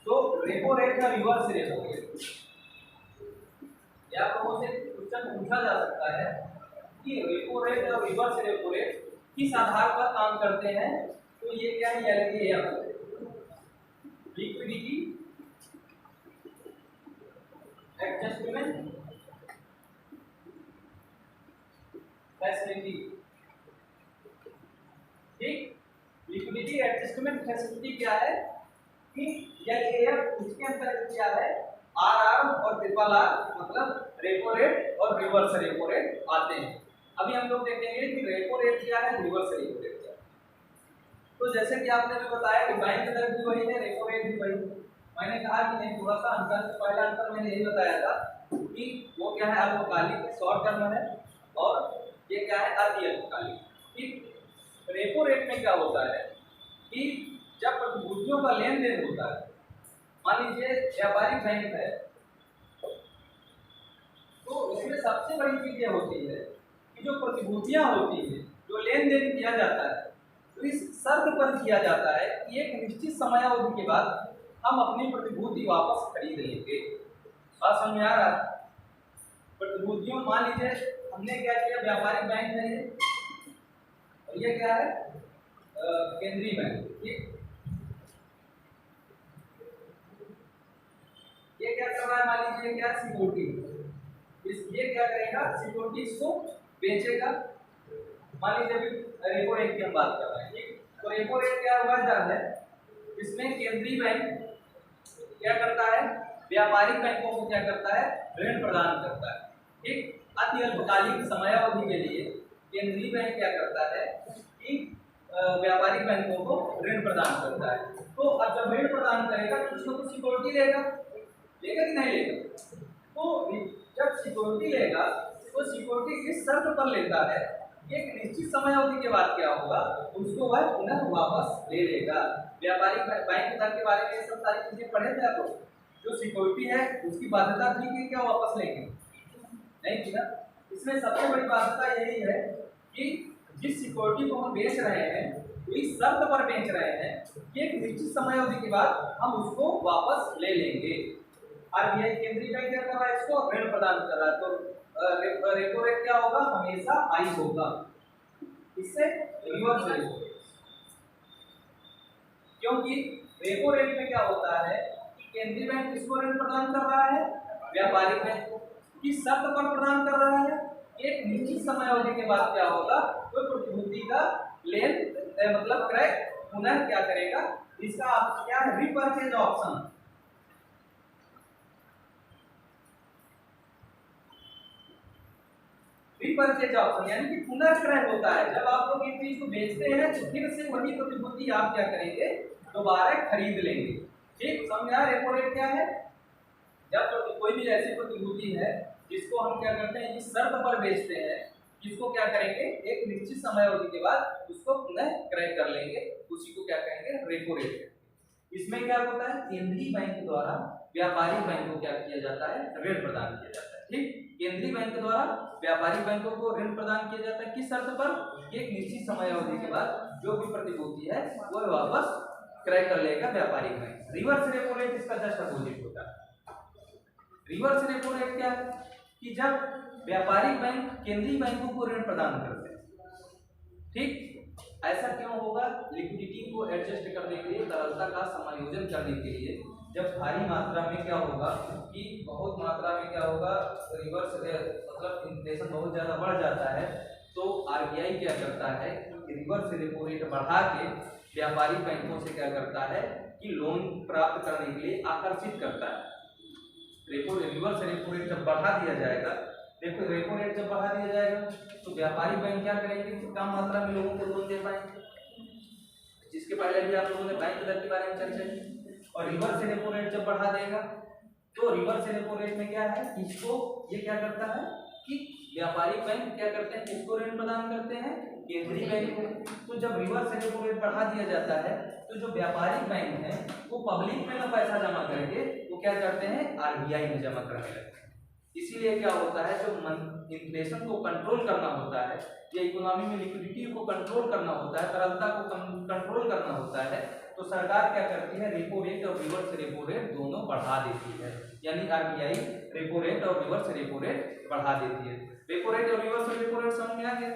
तो रेपो रेट का रिवर्स रेपो रेट, या लोगों से क्वेश्चन पूछा जा सकता है कि रेपो रेट और रिवर्स रेपो रेट किस आधार पर काम करते हैं। तो ये क्या है, लिक्विडिटी एडजस्टमेंट फैसिलिटी। ठीक, लिक्विडिटी एडजस्टमेंट फैसिलिटी क्या है कि LAF उसके अंतर्गत क्या है, RR और RRR मतलब रेपो रेट और रिवर्स रेपो रेट आते हैं। अभी हम लोग देखेंगे कि रेपो रेट क्या है, रिवर्स रेपो रेट क्या है। तो जैसे कि आपने भी बताया कि बैंक दर भी वही है, रेपो रेट भी वही है। मैंने कहा कि नहीं, थोड़ा सा अंतर, पहला अंतर मैंने यही बताया था कि वो क्या है, अल्पकालिक शॉर्ट टर्म है, और ये क्या है, अति अल्पकालिक। ठीक, रेपो रेट में क्या होता है कि जब प्रतिभूतियों का लेन देन होता है, मान लीजिए व्यापारिक बैंक है, तो इसमें सबसे बड़ी चीज ये होती है कि जो प्रतिभूतियां होती है, जो लेन देन किया जाता है, तो इस शर्त पर किया जाता है कि एक निश्चित समयावधि के बाद हम अपनी प्रतिभूति वापस खरीद लेंगे। बात समझ में आ रहा है? प्रतिभूतियों, मान लीजिए हमने क्या किया, व्यापारिक बैंक है ये, और ये क्या है, केंद्रीय बैंक। ठीक, ये क्या कर रहा है, मान लीजिए क्या, सिक्योरिटी, ये क्या करेगा, सिक्योरिटीज को बेचेगा। मान लीजिए अभी रेपो रेट की हम बात कर रहे हैं। ठीक, तो रेपो रेट क्या हुआ जाता है, इसमें केंद्रीय बैंक क्या करता है, व्यापारिक बैंकों को क्या करता है, ऋण प्रदान करता है। ठीक, अति अल्पकालिक समयावधि के लिए केंद्रीय बैंक क्या करता है कि व्यापारिक बैंकों को ऋण प्रदान करता है। तो अब जब ऋण प्रदान करेगा तो उसको तो सिक्योरिटी लेगा कि नहीं लेगा। तो जब सिक्योरिटी लेगा तो सिक्योरिटी इस शर्त पर लेता है कि एक निश्चित समयावधि के बाद क्या होगा, उसको वह पुनः वापस ले लेगा। व्यापारिक बैंक दर के बारे में ये सब सारी चीजें पढ़े थे आप लोग। जो सिक्योरिटी है उसकी बाध्यता थी कि क्या वापस लेंगे, नहीं थी ना। इसमें सबसे बड़ी बाध्यता यही है कि जिस सिक्योरिटी को हम बेच रहे हैं तो इस शर्त पर बेच रहे हैं कि एक निश्चित समयावधि के बाद हम उसको वापस ले लेंगे। RBI केंद्रीय बैंक क्या कर रहा है, इसको ऋण प्रदान कर रहा है। तो रेपो रेट क्या होगा, हमेशा हाई होगा। इससे रिवर्स रेपो रेट, क्योंकि रेपो रेट में क्या होता है कि केंद्रीय बैंक किसको ऋण प्रदान कर रहा है, व्यापारिक बैंक को, किस शर्त पर प्रदान कर रहा है, एक निश्चित समयावधि के बाद क्या होगा, कोई प्रतिभूति का लेन मतलब क्रय पुनः क्या करेगा, इसका क्या है, रिपर्चेज ऑप्शन। रिपर्चेज ऑप्शन यानी कि पुनर्क्रय होता है। जब आप लोग एक चीज को बेचते हैं तो फिर से वही प्रतिभूति आप क्या करेंगे, दोबारा खरीद लेंगे। ठीक, समझा। रेपो रेट क्या है, जब कोई भी ऐसी प्रतिभूति है जिसको हम क्या करते हैं, इस शर्त पर बेचते हैं, जिसको क्या करेंगे, एक निश्चित समयावधि के बाद उसको पुनः क्रय कर लेंगे, उसी को क्या कहेंगे, रेपो रेट। इसमें क्या होता है, केंद्रीय बैंक द्वारा व्यापारिक बैंक को क्या किया जाता है, ऋण प्रदान किया जाता है। ठीक, केंद्रीय बैंक द्वारा व्यापारिक बैंकों को ऋण प्रदान किया जाता है, किस शर्त पर, एक निश्चित समयावधि के बाद जो भी प्रतिभूति है वो वापस क्रय कर लेगा व्यापारिक बैंक। रिवर्स रेपो रेट इसका जस्ट अपोजिट होता है। रिवर्स रेपो रेट क्या है कि जब व्यापारिक बैंक केंद्रीय बैंकों को ऋण प्रदान करते हैं, ठीक, ऐसा क्यों होगा? लिक्विडिटी को एडजस्ट करने के लिए, तरलता का समायोजन करने के लिए, जब भारी मात्रा में क्या होगा कि बहुत मात्रा में क्या होगा, रिवर्स मतलब इन्फ्लेशन बहुत ज़्यादा बढ़ जाता है, तो आरबीआई क्या करता है कि रिवर्स रेपो रेट बढ़ा के व्यापारी बैंकों से क्या करता है कि लोन प्राप्त करने के लिए आकर्षित करता है। रिवर्स रेपो रेट जब बढ़ा दिया जाएगा, देखो रेपो रेट जब बढ़ा दिया जाएगा तो व्यापारी बैंक क्या करेंगे कि कम मात्रा में लोगों को लोन दे पाएंगे, जिसके पहले भी आप लोगों ने बैंक दर के बारे में चर्चा की। और रिवर्स रेपो रेट जब बढ़ा देगा तो रिवर्स रेपो रेट में क्या है, इसको ये क्या करता है कि व्यापारी बैंक क्या करते हैं, किसको ऋण प्रदान करते हैं, केंद्रीय बैंक को। तो जब रिवर्स रेपो रेट बढ़ा दिया जाता है तो जो व्यापारिक बैंक है वो पब्लिक में ना पैसा जमा करके वो क्या करते हैं, आरबीआई में जमा करने लगते हैं। इसीलिए क्या होता है, जो इन्फ्लेशन को कंट्रोल करना होता है या इकोनॉमी में लिक्विडिटी को कंट्रोल करना होता है, तरलता को कंट्रोल करना होता है, तो सरकार क्या करती है, रेपो रेट और रिवर्स रेपो रेट दोनों बढ़ा देती है। यानी आरबीआई रेपो रेट और रिवर्स रेपो रेट बढ़ा देती है। रेपो रेट और रिवर्स रेपो रेट समझ में आ गया?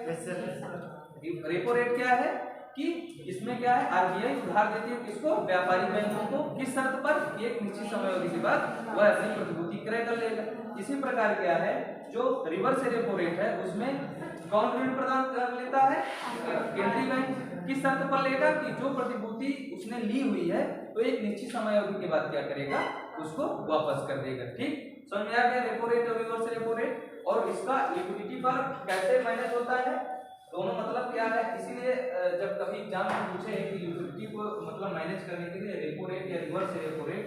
रेपो रेट क्या है कि इसमें क्या है, आरबीआई उधार देती है किसको, व्यापारी बैंकों को, किस शर्त पर, एक निश्चित समय अवधि के बाद वह अपनी प्रतिभूति क्रय कर लेगा। इसी प्रकार क्या है, जो रिवर्स रेपो रेट है उसमें कौन ऋण प्रदान कर लेता है, केंद्रीय बैंक। किस शर्त पर लेगा कि जो प्रतिभूति उसने ली हुई है तो एक निश्चित समय अवधि के बाद क्या करेगा, उसको वापस कर देगा। ठीक, समझ में आ गया रेपो रेट और रिवर्स रेपो रेट। और इसका लिक्विडिटी पर कैसे मैनेज होता है, दोनों मतलब क्या है। इसीलिए जब कभी एग्जाम में पूछे कि लिक्विडिटी को मतलब मैनेज करने के लिए रेपो रेट या रिवर्स रेपो रेट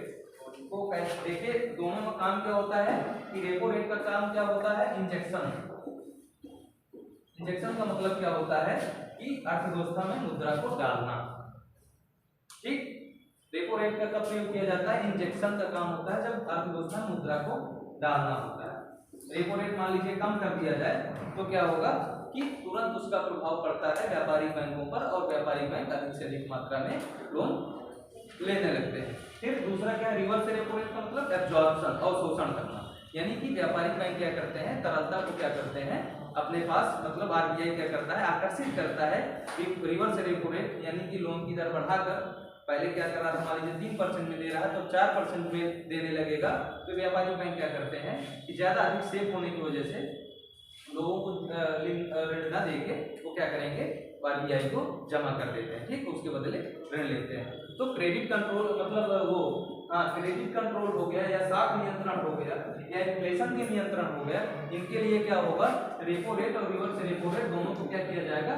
को कैसे देखे, दोनों में काम क्या होता है कि रेपो रेट का काम क्या होता है, इंजेक्शन। इंजेक्शन का मतलब क्या होता है कि अर्थव्यवस्था में मुद्रा को डालना। ठीक, रेपो रेट का कब प्रयोग किया जाता है, इंजेक्शन का काम होता है जब अर्थव्यवस्था में मुद्रा को डालना होता है। रेपो रेट मान लीजिए कम कर दिया जाए तो क्या होगा कि तुरंत उसका प्रभाव पड़ता है व्यापारी बैंकों पर और व्यापारी बैंक अधिक से अधिक मात्रा में लोन लेने लगते हैं। फिर दूसरा क्या है, रिवर्स रेपो रेट का मतलब एब्जॉर्प्शन, अवशोषण करना। यानी कि व्यापारिक बैंक क्या करते हैं, तरलता को क्या करते हैं अपने पास, मतलब आरबीआई क्या करता है, आकर्षित करता है। रिवर्स रेपो रेट यानी कि लोन की दर बढ़ाकर, पहले क्या कर रहा था, मान लीजिए 3% में दे रहा है तो 4% में देने लगेगा। तो व्यापारिक बैंक क्या करते हैं कि ज्यादा अधिक सेफ होने की वजह से लोगों को ऋण ना देके वो क्या करेंगे, आरबीआई को जमा कर देते हैं। ठीक, उसके बदले ऋण लेते हैं। तो क्रेडिट कंट्रोल मतलब वो क्रेडिट कंट्रोल हो गया या शॉक नियंत्रण हो गया या इन्फ्लेशन के नियंत्रण हो गया, इनके लिए क्या होगा, रेपो रेट और रिवर्स रेपो रेट दोनों को क्या किया जाएगा,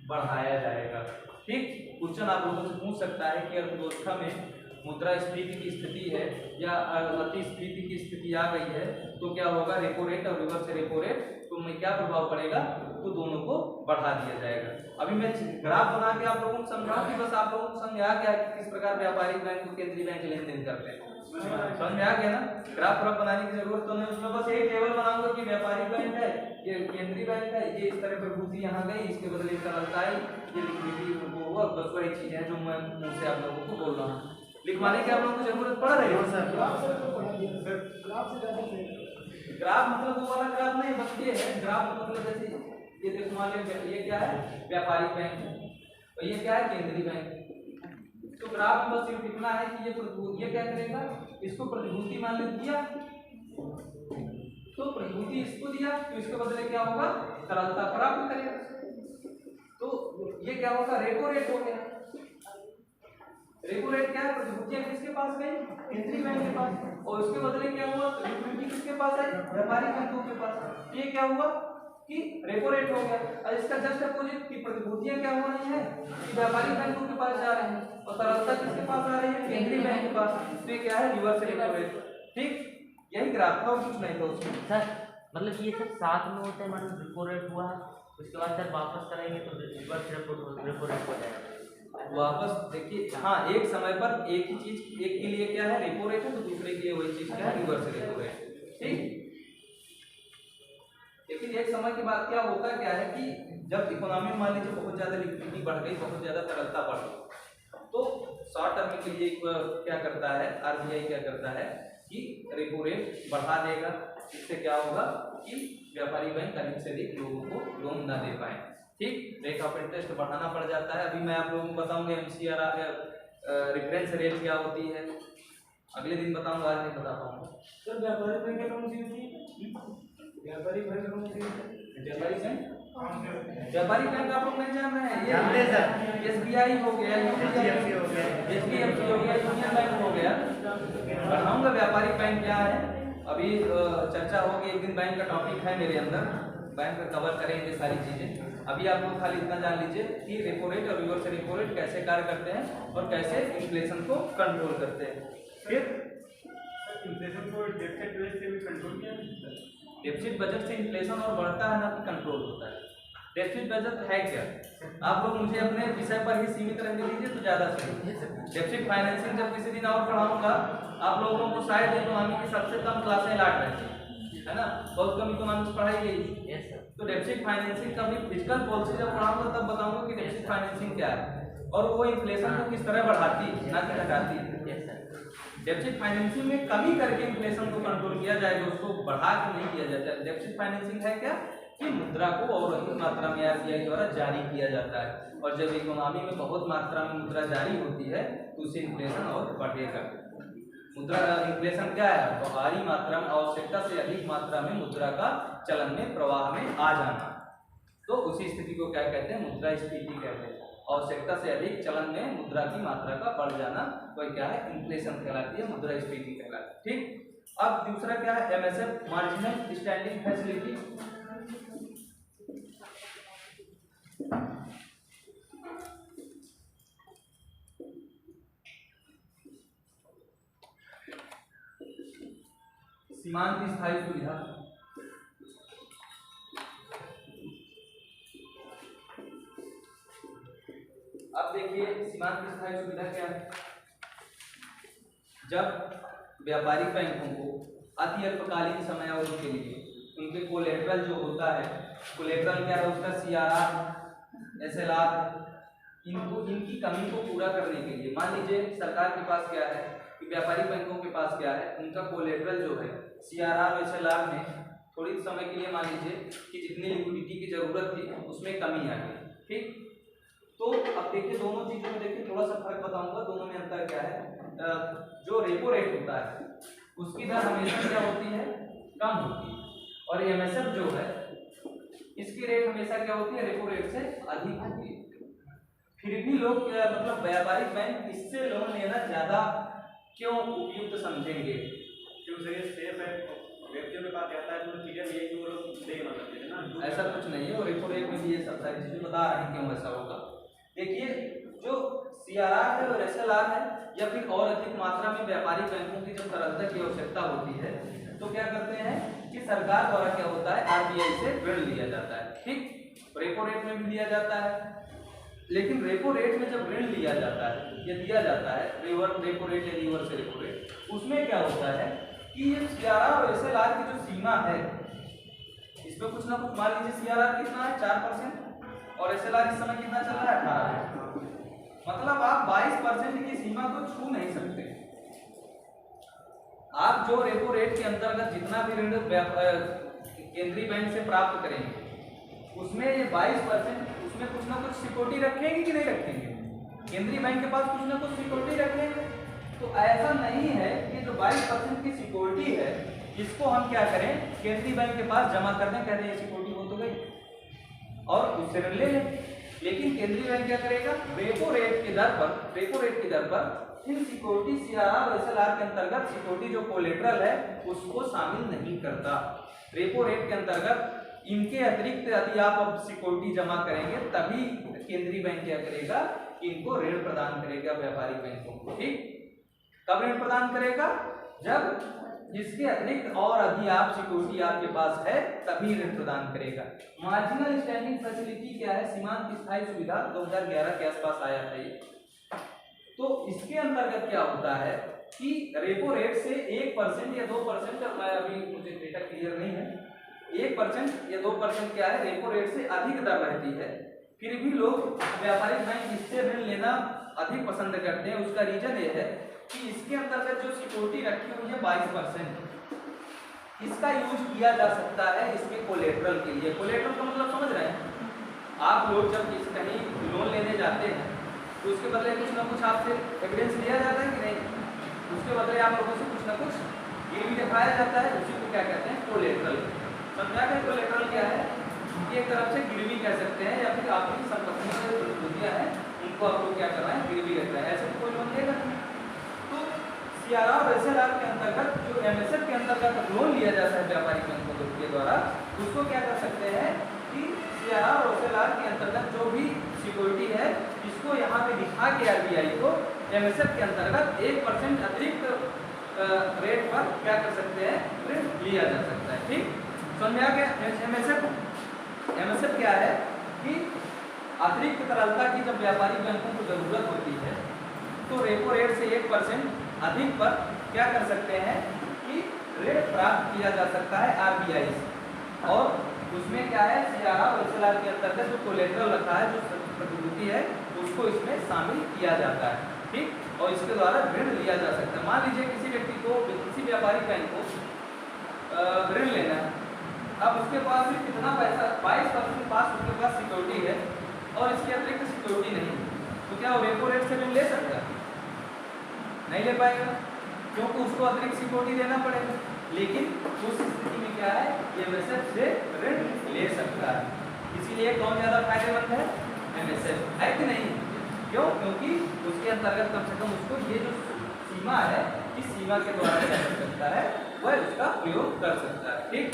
बढ़ाया जाएगा। ठीक, क्वेश्चन आप लोगों से पूछ सकता है कि अर्थव्यवस्था में मुद्रास्फीति की स्थिति है या अतिस्फीति की स्थिति आ गई है तो क्या होगा, रेपो रेट और रिवर्स रेपो रेट तो में क्या प्रभाव पड़ेगा, तो दोनों को बढ़ा दिया जाएगा। अभी मैं ग्राफ बना के आप लोगों को समझाऊं कि बस आप लोगों को समझ आ गया कि किस प्रकार व्यापारिक बैंक और केंद्रीय बैंक लेन देन करते हैं, समझ में आ गया ना। ग्राफ पूरा बनाने की जरूरत तो नहीं, उसमें बस एक टेबल बनाऊंगा कि व्यापारिक बैंक है, ये केंद्रीय बैंक है, ये इस तरह प्रभुति यहाँ गई, इसके बदले तरलता आई, ये लिक्विडिटी वो हुआ। बस वही चीज है जो मैं मुंह से आप लोगों को बोल रहा हूँ। लिखवाने की आप लोगों को जरूरत पड़ रही है। ग्राफ मतलब वो वाला ग्राफ नहीं, बस ये है ग्राफ मतलब जैसे ये देखो, मान लीजिए ये क्या है, व्यापारिक बैंक और ये क्या है, केंद्रीय बैंक। तो ग्राफ में बस ये लिखना है कि ये क्या करेगा, इसको प्रतिभूति मान लीजिए दिया तो प्रतिभूति इसको दिया तो इसके बदले क्या होगा, तरलता प्राप्त करेगा। तो ये क्या होगा, रेपो रेट हो गया। रेपो रेट क्या है, प्रतिभूतियां किसके पास गई, केंद्रीय बैंक के पास, और उसके बदले क्या हुआ, लिक्विडिटी किसके पास आई, व्यापारिक बैंकों के पास। ये क्या हुआ कि रेपो रेट हो गया। और इसका जस्ट अपोजिट की प्रतिभूतियां क्या हो रही है कि व्यापारिक बैंकों के पास जा रहे हैं और तरलता किसके पास आ रही है, केंद्रीय बैंक के पास। तो ये क्या है, रिवर्स रेपो रेट। ठीक, यही ग्राफ था और कुछ नहीं था उसमें। सर मतलब ये सब साथ में होते हैं, मतलब रेपो रेट हुआ उसके बाद सर वापस करेंगे तो रिवर्स रेपो रेट हो जाएगा वापस। देखिए हाँ, एक समय पर एक ही चीज, एक के लिए क्या है रेपो रेट है तो दूसरे के लिए वही चीज क्या है, रिवर्स रेपो रेट। ठीक, लेकिन एक समय के बाद क्या होता क्या है कि जब इकोनॉमी में मान लीजिए बहुत ज्यादा लिक्विडिटी बढ़ गई, बहुत ज्यादा तरलता बढ़ गई, तो शॉर्ट टर्म के लिए क्या करता है, आरबीआई क्या करता है कि रेपो रेट बढ़ा देगा। इससे क्या होगा कि व्यापारी बैंक अधिक से अधिक लोगों को लोन न दे पाए। ठीक, रेट ऑफ इंटरेस्ट बढ़ाना पड़ जाता है। अभी मैं आप लोगों को बताऊंगा MCLR रेफरेंस रेट क्या होती है, अगले दिन बताऊंगा, आज नहीं बता पाऊंगा। सर व्यापारी बैंक कौन सी होती है? व्यापारी बैंक कौन सी होती है? व्यापारी बैंक, व्यापारी बैंक आप लोग नहीं जान रहे हैं? जानते हैं सर। SBI हो गया, HDFC हो गया, HDFC हो गया, यूनियन बैंक हो गया। बताऊंगा व्यापारी बैंक क्या है, अभी चर्चा होगी एक दिन। बैंक का टॉपिक है मेरे अंदर, बैंक में कवर करेंगे सारी चीजें। अभी आप लोग खाली इतना जान लीजिए कि रेपो रेट और रिवर्स रेपो रेट कैसे कार्य करते हैं और कैसे इन्फ्लेशन को कंट्रोल करते हैं। फिर इन्फ्लेशन को डेफिसिट बजट से भी कंट्रोल किया जाता है। डेफिसिट बजट से इन्फ्लेशन और बढ़ता है ना कि कंट्रोल होता है। डेफिसिट बजट है क्या, आप लोग मुझे अपने विषय पर ही सीमित रहने दीजिए तो ज्यादा सही। डेफिसिट फाइनेंसिंग जब किसी दिन और पढ़ाऊंगा, आप लोगों को शायद इकोनॉमी की सबसे कम क्लासें लाट रहती है ना, बहुत कम इकोनॉमिक्स पढ़ाई गई। Yes sir. तो डेफिसिट फाइनेंसिंग का भी फिजिकल पॉलिसी जब पढ़ाऊंगा तब बताऊंगा कि डेफिसिट फाइनेंसिंग क्या है और वो इन्फ्लेशन को किस तरह बढ़ाती है ना कि घटाती है। Yes sir. डेफिसिट फाइनेंसिंग में कमी करके इन्फ्लेशन को कंट्रोल किया जाएगा, उसको बढ़ा के नहीं किया जाता है। डेफिसिट फाइनेंसिंग है क्या कि मुद्रा को और अधिक मात्रा में RBI द्वारा जारी किया जाता है और जब इकोनॉमी में बहुत मात्रा में मुद्रा जारी होती है तो उससे इन्फ्लेशन और बढ़ेगा। मुद्रा इन्फ्लेशन क्या है, भारी मात्रा में, आवश्यकता से अधिक मात्रा में मुद्रा का चलन में, प्रवाह में आ जाना। तो उसी स्थिति को क्या कहते हैं, मुद्रास्फीति कहते हैं। आवश्यकता से अधिक चलन में मुद्रा की मात्रा का बढ़ जाना वही क्या है, इन्फ्लेशन कहलाती है, मुद्रास्फीति कहलाती है। ठीक, अब दूसरा क्या है, MSF मार्जिनल स्टैंडिंग फैसिलिटी। सीमांत स्थायी सुविधा। अब देखिए सीमांत स्थायी सुविधा क्या है, जब व्यापारिक बैंकों को अति अल्पकालीन समयावधि के लिए उनके कोलेटरल जो होता है, कोलेटरल क्या है उसका, CRR SLR, इनको इनकी कमी को पूरा करने के लिए, मान लीजिए सरकार के पास क्या है कि व्यापारिक बैंकों के पास क्या है, उनका कोलेटरल जो है CRR और SLR में थोड़ी समय के लिए मान लीजिए कि जितनी लिक्विडिटी की जरूरत थी उसमें कमी आ गई। ठीक, तो अब देखिए दोनों चीजों में देखिए थोड़ा सा फर्क बताऊंगा, दोनों में अंतर क्या है। जो रेपो रेट होता है उसकी दर हमेशा क्या होती है, कम होती है, और MSF जो है इसकी रेट हमेशा क्या होती है, रेपो रेट से अधिक होती है। फिर भी लोग मतलब व्यापारिक बैंक इससे लोन लेना ज्यादा क्यों उपयुक्त समझेंगे? क्यों सर, ये सेफ है, व्यक्तियों के पास जाता है तो चीजें ये कि वो लोग दे मतलब है ना। ऐसा कुछ नहीं है, और रेपो रेट में भी ये सब सारी चीजें बता रहे हैं क्यों ऐसा होगा। देखिए जो CRR है और SLR है, या फिर और अधिक मात्रा में व्यापारिक बैंकों की जब तरलता की आवश्यकता होती है तो क्या करते हैं कि सरकार द्वारा क्या होता है, RBI से ऋण लिया जाता है। ठीक, रेपो रेट में भी लिया जाता है, लेकिन रेपो रेट में जब ऋण लिया जाता है या दिया जाता है, रिवर्स रेपो रेट या रिवर्स रेपो रेट, उसमें क्या होता है कि ये CRR और SLR की जो सीमा है इसमें कुछ ना कुछ, मान लीजिए CRR कितना है 4% और SLR इस समय कितना चल रहा है 18%, मतलब आप 22% की सीमा को छू नहीं सकते। आप जो रेपो रेट के अंतर्गत जितना भी ऋण केंद्रीय बैंक से प्राप्त करेंगे उसमें ये 22%, उसमें कुछ ना कुछ सिक्योरिटी रखेंगे कि नहीं रखेंगे, केंद्रीय बैंक के पास कुछ ना कुछ सिक्योरिटी रखेंगे। तो ऐसा नहीं है कि जो 22% की सिक्योरिटी है इसको हम क्या करें, केंद्रीय बैंक के पास जमा कर दें, कहते हैं सिक्योरिटी हो तो गई और उससे ऋण ले लें। लेकिन केंद्रीय बैंक क्या करेगा, रेपो रेट की दर पर इन सिक्योरिटी CRR और SLR के अंतर्गत सिक्योरिटी जो कोलेटरल है उसको शामिल नहीं करता। रेपो रेट के अंतर्गत इनके अतिरिक्त यदि आप अब सिक्योरिटी जमा करेंगे तभी केंद्रीय बैंक क्या करेगा, इनको ऋण प्रदान करेगा व्यापारिक बैंकों को। ठीक, कब ऋण प्रदान करेगा, जब इसके अतिरिक्त और अधिक आप सिक्योरिटी आपके पास है तभी ऋण प्रदान करेगा। मार्जिनल स्टैंडिंग फैसिलिटी क्या है, सीमांत स्थायी सुविधा 2011 के आसपास आया था ये। तो इसके अंतर्गत क्या होता है कि रेपो रेट से 1% या 2%, मैं अभी मुझे डेटा क्लियर नहीं है, 1% या 2% क्या है, रेपो रेट से अधिक दर रहती है, फिर भी लोग व्यापारिक बैंक इससे ऋण लेना अधिक पसंद करते हैं। उसका रीजन ये है कि इसके अंतर्गत जो सिक्योरिटी रखी हुई है 22%, इसका यूज किया जा सकता है इसके कोलेटरल के लिए। कोलेटरल का मतलब समझ रहे हैं, आप लोग जब कहीं लोन लेने जाते हैं तो उसके बदले कुछ ना कुछ आपसे एविडेंस लिया जाता है कि नहीं? उसके बदले आप लोगों से कुछ ना कुछ गिरवी दिखाया जाता है, उसी को क्या कहते हैं? कोलेटरल। समझा क्या कोलेटरल क्या है? एक तरफ से गिरवी कह सकते हैं, या फिर आपकी संपत्ति में जो दुनिया है उनको आप लोग क्या कर रहे हैं? गिरवी रख रहे हैं। ऐसे कोई लोन देगा नहीं। तो सीआरआर और एसएलआर के अंतर्गत जो एमएसएफ के अंतर्गत लोन लिया जाता है व्यापारिक बैंकों के द्वारा, उसको क्या कर सकते हैं कि सीआरआर और एसएलआर के अंतर्गत जो भी सिक्योरिटी है इसको यहाँ पे दिखा के आरबीआई को एमएसएफ के अंतर्गत 1% अतिरिक्त रेट पर क्या कर सकते हैं? ऋण लिया जा सकता है। ठीक, समझ आ गया? एमएसएफ क्या है कि अतिरिक्त तरलता की जब व्यापारिक बैंकों को जरूरत होती है तो रेपो रेट से 1% अधिक पर क्या कर सकते हैं कि ऋण प्राप्त किया जा सकता है आरबीआई से। और उसमें क्या है? सीआरआर और एसएलआर के अंतर्गत जो कोलेटरल रखा है, जो प्रतिभूति है, उसको इसमें शामिल किया जाता है। ठीक, और इसके द्वारा ऋण लिया जा सकता है। मान लीजिए किसी व्यक्ति को, किसी व्यापारिक बैंक को ऋण लेना है, अब उसके पास भी कितना पैसा, 22% के पास उसके पास सिक्योरिटी है और इसके अतिरिक्त सिक्योरिटी नहीं, तो क्या वो रेपो रेट से ऋण ले सकता है? नहीं ले पाएगा, क्योंकि उसको अतिरिक्त सिक्योरिटी देना पड़ेगा। लेकिन उस स्थिति में क्या है? एमएसएफ से ऋण ले सकता है। इसीलिए कौन ज्यादा फायदेमंद है? एमएसएफ है कि नहीं? क्यों? क्योंकि उसके अंतर्गत कम से कम उसको ये जो सीमा है, इस सीमा के द्वारा क्या कर सकता है? वह उसका प्रयोग कर सकता है। ठीक,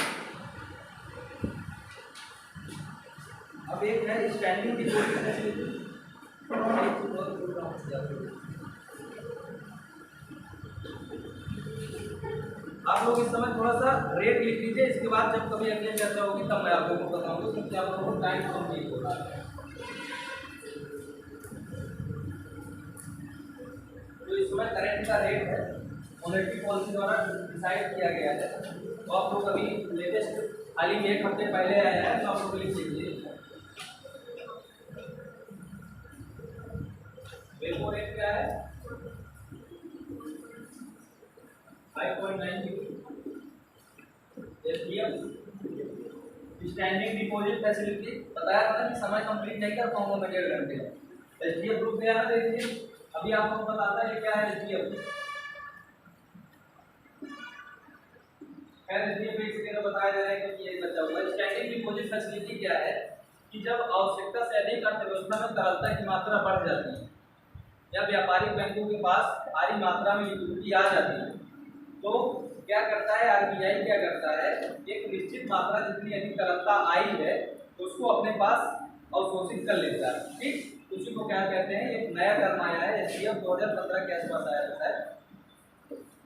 अब एक है स्टैंडिंग डिपॉजिट फैसिलिटी। आप लोग इस समय थोड़ा सा रेट लिख लीजिए, इसके बाद जब कभी अगली चर्चा होगी तब मैं आप लोगों को बताऊंगा, क्योंकि आप लोगों को टाइम कंप्लीट हो रहा है। तो इस समय करंट का रेट है, मॉनेटरी पॉलिसी द्वारा डिसाइड किया गया है। तो आप लोग अभी लेटेस्ट हाल ही में 1 हफ्ते पहले आया है, तो आप लोग लिख लीजिए। रेपो रेट क्या है? 5.9। स्टैंडिंग डिपॉजिट फैसिलिटी बताया था कि समय कंप्लीट नहीं कर पाऊंगा मैं 1.5 घंटे। एसडीएफ ग्रुप में आना देखिए, अभी आपको बताता है क्या है एसडीएफ। खैर एसडीएफ एक सेकंड बताया जा रहा है कि ये बचा हुआ है। स्टैंडिंग डिपॉजिट फैसिलिटी क्या है कि जब आवश्यकता से अधिक अर्थव्यवस्था में तरलता की मात्रा बढ़ जाती है या व्यापारिक बैंकों के पास भारी मात्रा में लिक्विडिटी आ जाती है, तो क्या करता है आरबीआई? क्या करता है? एक निश्चित मात्रा जितनी अधिक तरलता आई है उसको अपने पास अवशोषित कर लेता है। ठीक, उसी को क्या कहते हैं? एक नया टर्म आया है एसडीएफ 2015 के आसपास आया था।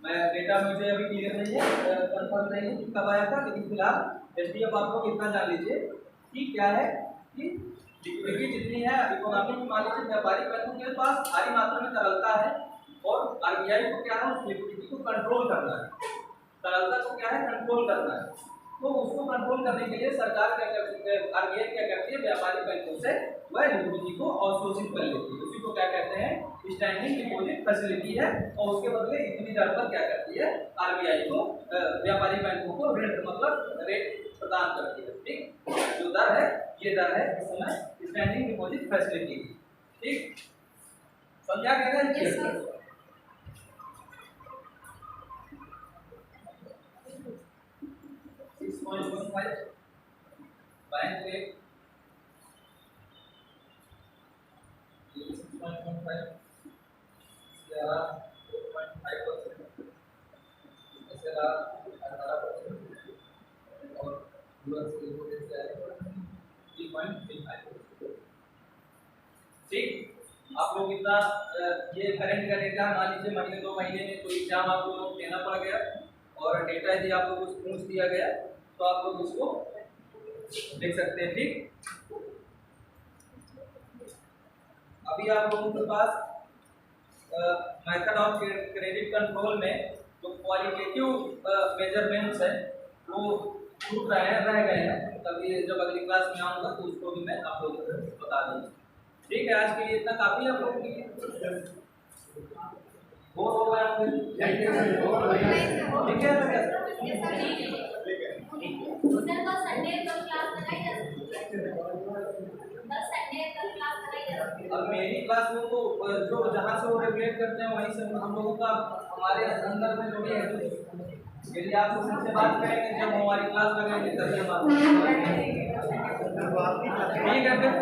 मैं डेटा मुझे अभी क्लियर नहीं है, कंफर्म नहीं है कि कब आया था, लेकिन फिलहाल एसडीएफ आप लोग इतना जान लीजिए कि क्या है कि लिक्विडिटी जितनी है इकोनॉमी की, मान लीजिए व्यापारिक बैंकों के पास भारी मात्रा में तरलता है और आरबीआई को क्या है? उस लिक्विडिटी को कंट्रोल करना है, तरलता को क्या है? कंट्रोल करना है। तो उसको कंट्रोल करने के लिए सरकार क्या करती है? आरबीआई क्या करती है? व्यापारिक बैंकों से वह लिक्विडिटी को अवशोषित कर लेती है। उसी को क्या कहते हैं? स्टैंडिंग डिपॉजिट फैसिलिटी है। और उसके बदले इतनी दर पर क्या करती है? आरबीआई को व्यापारिक बैंकों को ऋण मतलब रेट प्रदान करती है। ठीक, जो दर है ये दर है इस समय स्टैंडिंग डिपॉजिट फैसिलिटी। ठीक, समझा गया? बैंक रेट 6.15, सीआरआर 4.5%, एसएलआर 18% और यूएस के रेपो रेट क्या है? 3.35%। ठीक, आप लोग इतना ये करंट का डेटा मान लीजिए महीने 2 महीने में कोई एग्जाम आपको देना पड़ गया और डेटा यदि आप लोगों को पूछ दिया गया तो आप लोग उसको देख सकते हैं। ठीक, अभी आप लोगों के पास मेथड ऑफ क्रेडिट कंट्रोल में जो क्वालिटेटिव मेजरमेंट्स है वो छूट रह गए हैं। तभी जब अगली क्लास में आऊँगा तो उसको भी मैं आप लोगों को बता दूँगा। ठीक है, आज के लिए इतना काफी है आप लोगों के लिए। बोर हो गया आप? ठीक है, संडे को क्लास लगाई जा सकती है। अब मेरी क्लास में तो जो जहाँ से वो रेगुलेट करते हैं वहीं से हम लोगों का हमारे अंदर में जो भी है यदि आप उनसे बात करेंगे जब हमारी क्लास लगेंगे तभी हम आपको ठीक है फिर